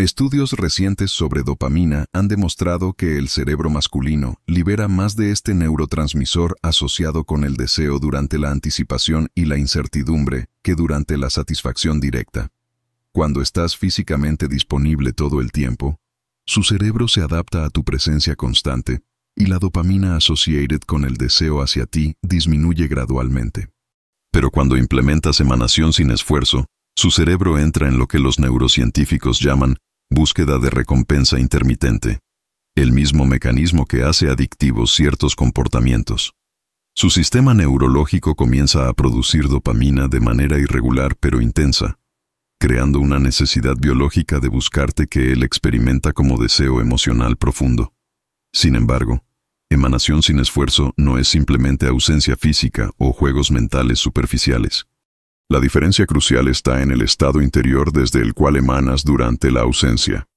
Estudios recientes sobre dopamina han demostrado que el cerebro masculino libera más de este neurotransmisor asociado con el deseo durante la anticipación y la incertidumbre que durante la satisfacción directa. Cuando estás físicamente disponible todo el tiempo, su cerebro se adapta a tu presencia constante y la dopamina associated con el deseo hacia ti disminuye gradualmente. Pero cuando implementas emanación sin esfuerzo, su cerebro entra en lo que los neurocientíficos llaman búsqueda de recompensa intermitente, el mismo mecanismo que hace adictivos ciertos comportamientos. Su sistema neurológico comienza a producir dopamina de manera irregular pero intensa, creando una necesidad biológica de buscarte que él experimenta como deseo emocional profundo. Sin embargo, emanación sin esfuerzo no es simplemente ausencia física o juegos mentales superficiales. La diferencia crucial está en el estado interior desde el cual emanas durante la ausencia.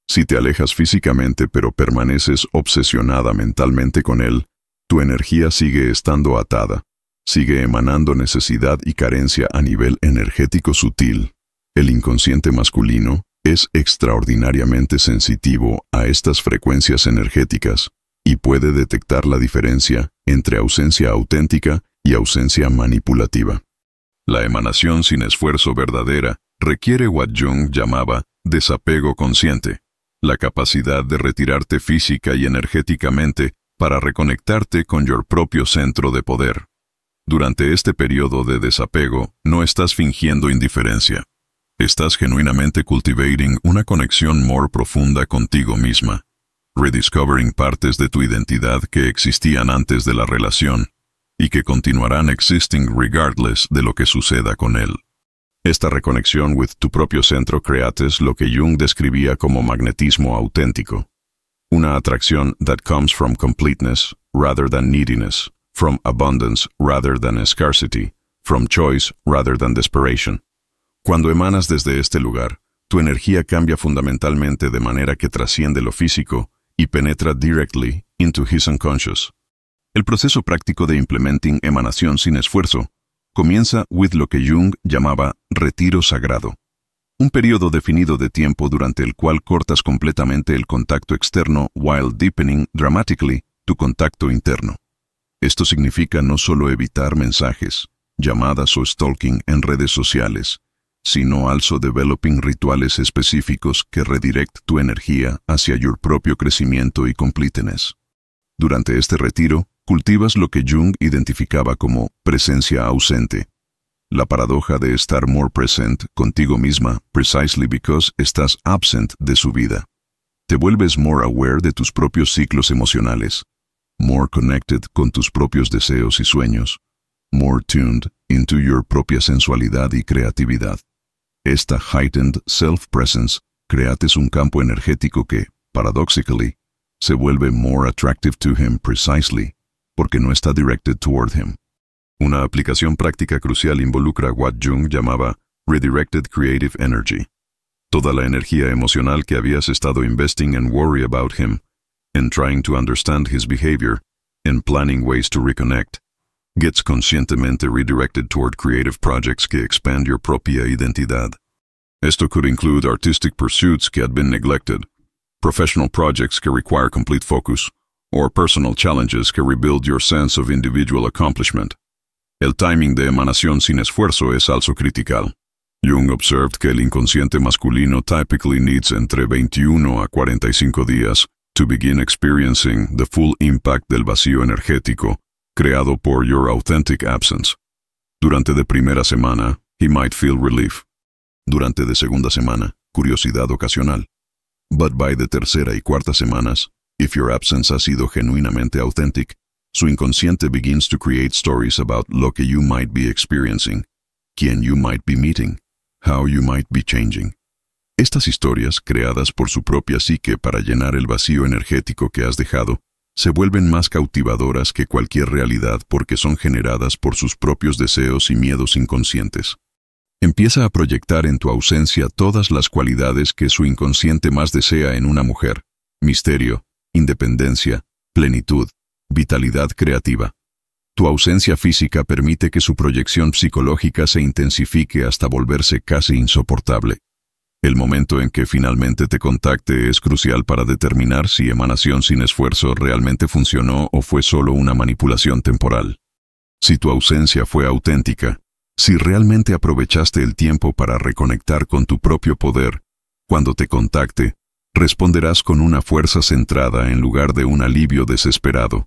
Si te alejas físicamente pero permaneces obsesionada mentalmente con él, tu energía sigue estando atada, sigue emanando necesidad y carencia a nivel energético sutil. El inconsciente masculino es extraordinariamente sensitivo a estas frecuencias energéticas y puede detectar la diferencia entre ausencia auténtica y ausencia manipulativa. La emanación sin esfuerzo verdadera requiere what Jung llamaba desapego consciente, la capacidad de retirarte física y energéticamente para reconectarte con tu propio centro de poder. Durante este periodo de desapego, no estás fingiendo indiferencia. Estás genuinamente cultivating una conexión more profunda contigo misma, rediscovering partes de tu identidad que existían antes de la relación y que continuarán existing regardless de lo que suceda con él. Esta reconexión with tu propio centro creates lo que Jung describía como magnetismo auténtico. Una atracción that comes from completeness rather than neediness, from abundance rather than scarcity, from choice rather than desperation. Cuando emanas desde este lugar, Tu energía cambia fundamentalmente de manera que trasciende lo físico y penetra directly into his unconscious. El proceso práctico de implementing emanación sin esfuerzo comienza with lo que Jung llamaba retiro sagrado. Un periodo definido de tiempo durante el cual cortas completamente el contacto externo while deepening dramatically tu contacto interno. Esto significa no solo evitar mensajes, llamadas o stalking en redes sociales, sino also developing rituales específicos que redirect tu energía hacia your propio crecimiento y completeness. Durante este retiro, cultivas lo que Jung identificaba como presencia ausente. La paradoja de estar more present contigo misma precisely because estás absent de su vida. Te vuelves more aware de tus propios ciclos emocionales, more connected con tus propios deseos y sueños, more tuned into your propia sensualidad y creatividad. Esta heightened self-presence creates un campo energético que, paradoxically, se vuelve more attractive to him precisely porque no está directed toward him. Una aplicación práctica crucial involucra what Jung llamaba redirected creative energy. Toda la energía emocional que habías estado investing and worry about him, in trying to understand his behavior, in planning ways to reconnect, gets conscientemente redirected toward creative projects que expand your propia identidad. Esto could include artistic pursuits que had been neglected, professional projects que require complete focus, or personal challenges que rebuild your sense of individual accomplishment. El timing de emanación sin esfuerzo es also critical. Jung observed que el inconsciente masculino typically needs entre 21 a 45 días to begin experiencing the full impact del vacío energético creado por your authentic absence. Durante de primera semana, he might feel relief. Durante de segunda semana, curiosidad ocasional. But by the tercera y cuarta semanas, if your absence ha sido genuinamente authentic, su inconsciente begins to create stories about lo que you might be experiencing, quién you might be meeting, how you might be changing. Estas historias, creadas por su propia psique para llenar el vacío energético que has dejado, se vuelven más cautivadoras que cualquier realidad porque son generadas por sus propios deseos y miedos inconscientes. Empieza a proyectar en tu ausencia todas las cualidades que su inconsciente más desea en una mujer: misterio, independencia, plenitud, vitalidad creativa. Tu ausencia física permite que su proyección psicológica se intensifique hasta volverse casi insoportable. El momento en que finalmente te contacte es crucial para determinar si emanación sin esfuerzo realmente funcionó o fue solo una manipulación temporal. Si tu ausencia fue auténtica, si realmente aprovechaste el tiempo para reconectar con tu propio poder, cuando te contacte, responderás con una fuerza centrada en lugar de un alivio desesperado.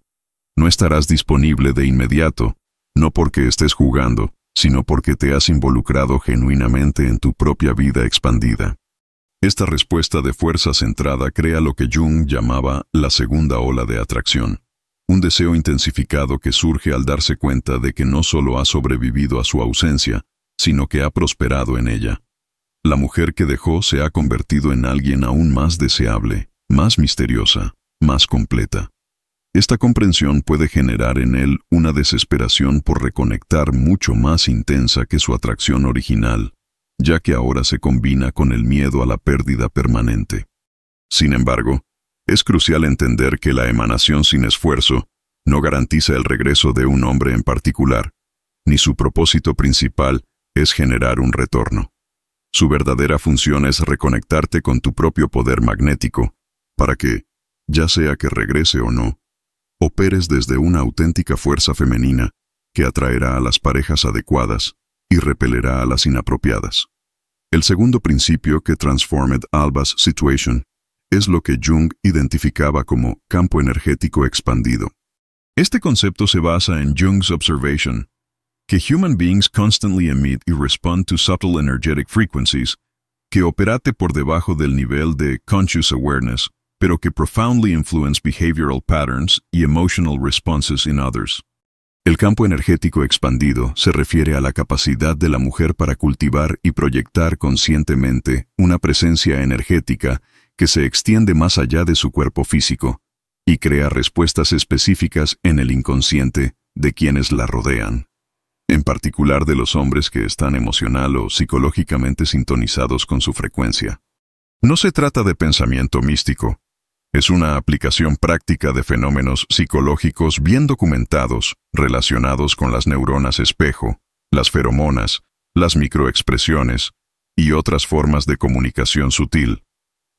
No estarás disponible de inmediato, no porque estés jugando, sino porque te has involucrado genuinamente en tu propia vida expandida. Esta respuesta de fuerza centrada crea lo que Jung llamaba la segunda ola de atracción, un deseo intensificado que surge al darse cuenta de que no solo ha sobrevivido a su ausencia, sino que ha prosperado en ella. La mujer que dejó se ha convertido en alguien aún más deseable, más misteriosa, más completa. Esta comprensión puede generar en él una desesperación por reconectar mucho más intensa que su atracción original, ya que ahora se combina con el miedo a la pérdida permanente. Sin embargo, es crucial entender que la emanación sin esfuerzo no garantiza el regreso de un hombre en particular, ni su propósito principal es generar un retorno. Su verdadera función es reconectarte con tu propio poder magnético, para que, ya sea que regrese o no, operes desde una auténtica fuerza femenina que atraerá a las parejas adecuadas y repelerá a las inapropiadas. El segundo principio que transformed Alba's situation es lo que Jung identificaba como campo energético expandido. Este concepto se basa en Jung's observation que human beings constantly emit y respond to subtle energetic frequencies que operate por debajo del nivel de conscious awareness, pero que profoundly influence behavioral patterns y emotional responses in others. El campo energético expandido se refiere a la capacidad de la mujer para cultivar y proyectar conscientemente una presencia energética que se extiende más allá de su cuerpo físico y crea respuestas específicas en el inconsciente de quienes la rodean. en particular de los hombres que están emocional o psicológicamente sintonizados con su frecuencia. No se trata de pensamiento místico. Es una aplicación práctica de fenómenos psicológicos bien documentados relacionados con las neuronas espejo, las feromonas, las microexpresiones y otras formas de comunicación sutil.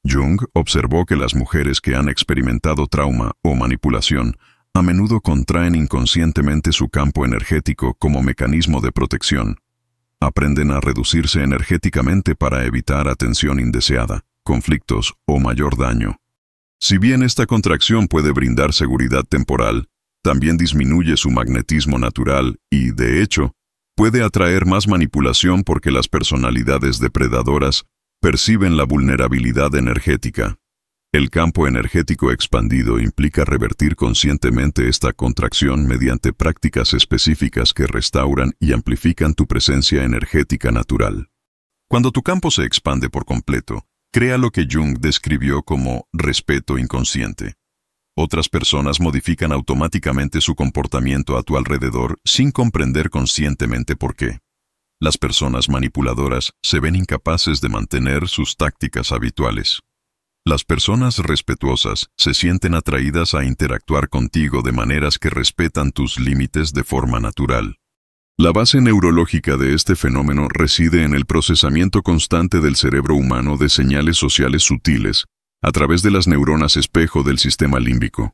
Jung observó que las mujeres que han experimentado trauma o manipulación a menudo contraen inconscientemente su campo energético como mecanismo de protección. Aprenden a reducirse energéticamente para evitar atención indeseada, conflictos o mayor daño. Si bien esta contracción puede brindar seguridad temporal, también disminuye su magnetismo natural y, de hecho, puede atraer más manipulación porque las personalidades depredadoras perciben la vulnerabilidad energética. El campo energético expandido implica revertir conscientemente esta contracción mediante prácticas específicas que restauran y amplifican tu presencia energética natural. Cuando tu campo se expande por completo, crea lo que Jung describió como respeto inconsciente. Otras personas modifican automáticamente su comportamiento a tu alrededor sin comprender conscientemente por qué. Las personas manipuladoras se ven incapaces de mantener sus tácticas habituales. Las personas respetuosas se sienten atraídas a interactuar contigo de maneras que respetan tus límites de forma natural. La base neurológica de este fenómeno reside en el procesamiento constante del cerebro humano de señales sociales sutiles a través de las neuronas espejo del sistema límbico.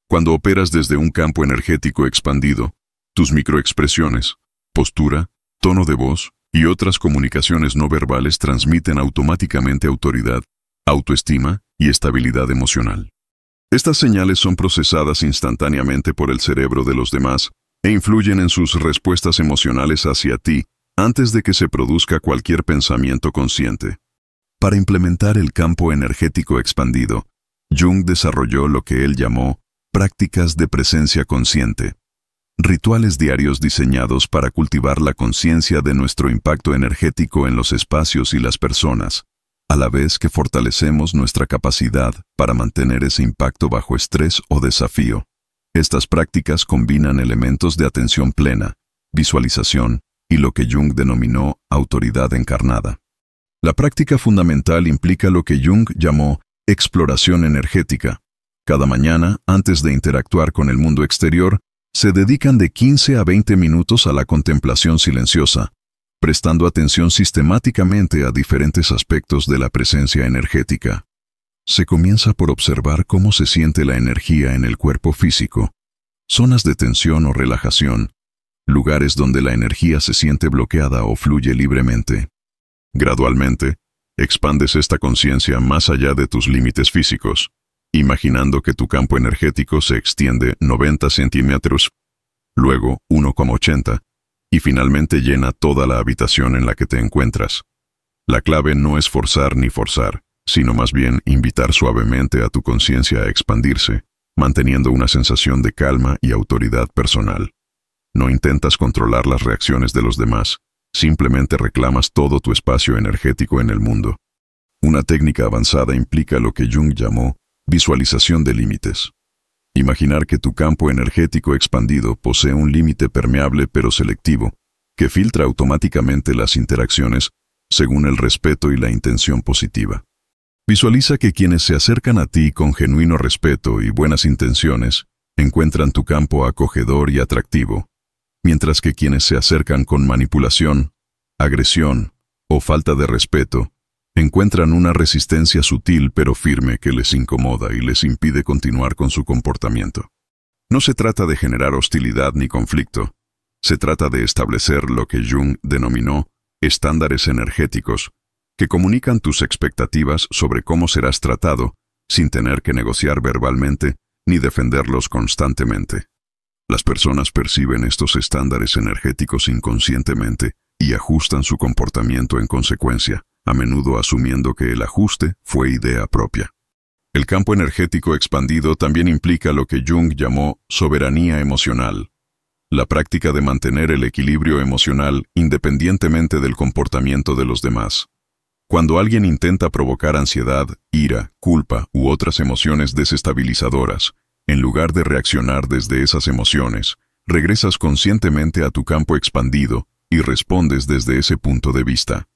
Cuando operas desde un campo energético expandido, tus microexpresiones, postura, tono de voz y otras comunicaciones no verbales transmiten automáticamente autoridad, autoestima y estabilidad emocional. Estas señales son procesadas instantáneamente por el cerebro de los demás e influyen en sus respuestas emocionales hacia ti antes de que se produzca cualquier pensamiento consciente. Para implementar el campo energético expandido, Jung desarrolló lo que él llamó prácticas de presencia consciente, rituales diarios diseñados para cultivar la conciencia de nuestro impacto energético en los espacios y las personas, a la vez que fortalecemos nuestra capacidad para mantener ese impacto bajo estrés o desafío. Estas prácticas combinan elementos de atención plena, visualización y lo que Jung denominó autoridad encarnada. La práctica fundamental implica lo que Jung llamó exploración energética. Cada mañana, antes de interactuar con el mundo exterior, se dedican de 15 a 20 minutos a la contemplación silenciosa, prestando atención sistemáticamente a diferentes aspectos de la presencia energética. Se comienza por observar cómo se siente la energía en el cuerpo físico, zonas de tensión o relajación, lugares donde la energía se siente bloqueada o fluye libremente. Gradualmente, expandes esta conciencia más allá de tus límites físicos, imaginando que tu campo energético se extiende 90 centímetros, luego 1,80, y finalmente llena toda la habitación en la que te encuentras. La clave no es forzar ni forzar, sino más bien invitar suavemente a tu conciencia a expandirse, manteniendo una sensación de calma y autoridad personal. No intentas controlar las reacciones de los demás, simplemente reclamas todo tu espacio energético en el mundo. Una técnica avanzada implica lo que Jung llamó visualización de límites. Imaginar que tu campo energético expandido posee un límite permeable pero selectivo, que filtra automáticamente las interacciones según el respeto y la intención positiva. Visualiza que quienes se acercan a ti con genuino respeto y buenas intenciones encuentran tu campo acogedor y atractivo, mientras que quienes se acercan con manipulación, agresión o falta de respeto encuentran una resistencia sutil pero firme que les incomoda y les impide continuar con su comportamiento. No se trata de generar hostilidad ni conflicto, se trata de establecer lo que Jung denominó estándares energéticos, que comunican tus expectativas sobre cómo serás tratado, sin tener que negociar verbalmente ni defenderlos constantemente. Las personas perciben estos estándares energéticos inconscientemente y ajustan su comportamiento en consecuencia, a menudo asumiendo que el ajuste fue idea propia. El campo energético expandido también implica lo que Jung llamó soberanía emocional, la práctica de mantener el equilibrio emocional independientemente del comportamiento de los demás. Cuando alguien intenta provocar ansiedad, ira, culpa u otras emociones desestabilizadoras, en lugar de reaccionar desde esas emociones, regresas conscientemente a tu campo expandido y respondes desde ese punto de vista.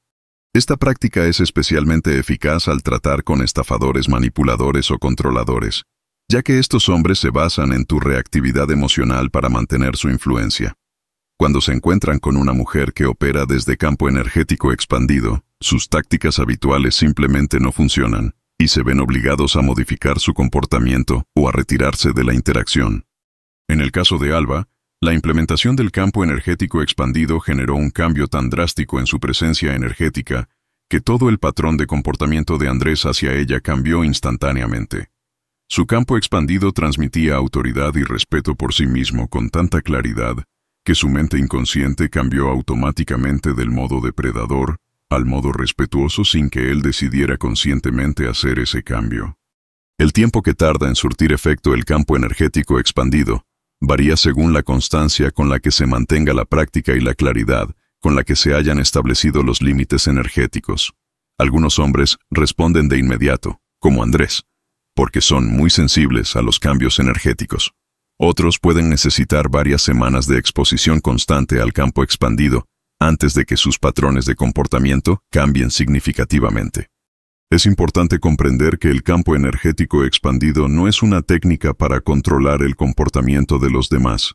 Esta práctica es especialmente eficaz al tratar con estafadores, manipuladores o controladores, ya que estos hombres se basan en tu reactividad emocional para mantener su influencia. Cuando se encuentran con una mujer que opera desde campo energético expandido, sus tácticas habituales simplemente no funcionan, y se ven obligados a modificar su comportamiento o a retirarse de la interacción. En el caso de Alba, la implementación del campo energético expandido generó un cambio tan drástico en su presencia energética que todo el patrón de comportamiento de Andrés hacia ella cambió instantáneamente. Su campo expandido transmitía autoridad y respeto por sí mismo con tanta claridad que su mente inconsciente cambió automáticamente del modo depredador al modo respetuoso sin que él decidiera conscientemente hacer ese cambio. El tiempo que tarda en surtir efecto el campo energético expandido varía según la constancia con la que se mantenga la práctica y la claridad con la que se hayan establecido los límites energéticos. Algunos hombres responden de inmediato, como Andrés, porque son muy sensibles a los cambios energéticos. Otros pueden necesitar varias semanas de exposición constante al campo expandido antes de que sus patrones de comportamiento cambien significativamente. Es importante comprender que el campo energético expandido no es una técnica para controlar el comportamiento de los demás,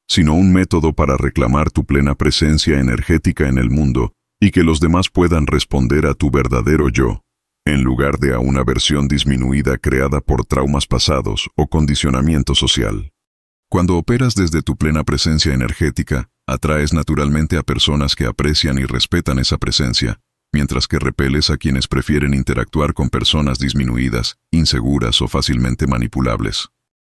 sino un método para reclamar tu plena presencia energética en el mundo y que los demás puedan responder a tu verdadero yo, en lugar de a una versión disminuida creada por traumas pasados o condicionamiento social. Cuando operas desde tu plena presencia energética, atraes naturalmente a personas que aprecian y respetan esa presencia, mientras que repeles a quienes prefieren interactuar con personas disminuidas, inseguras o fácilmente manipulables.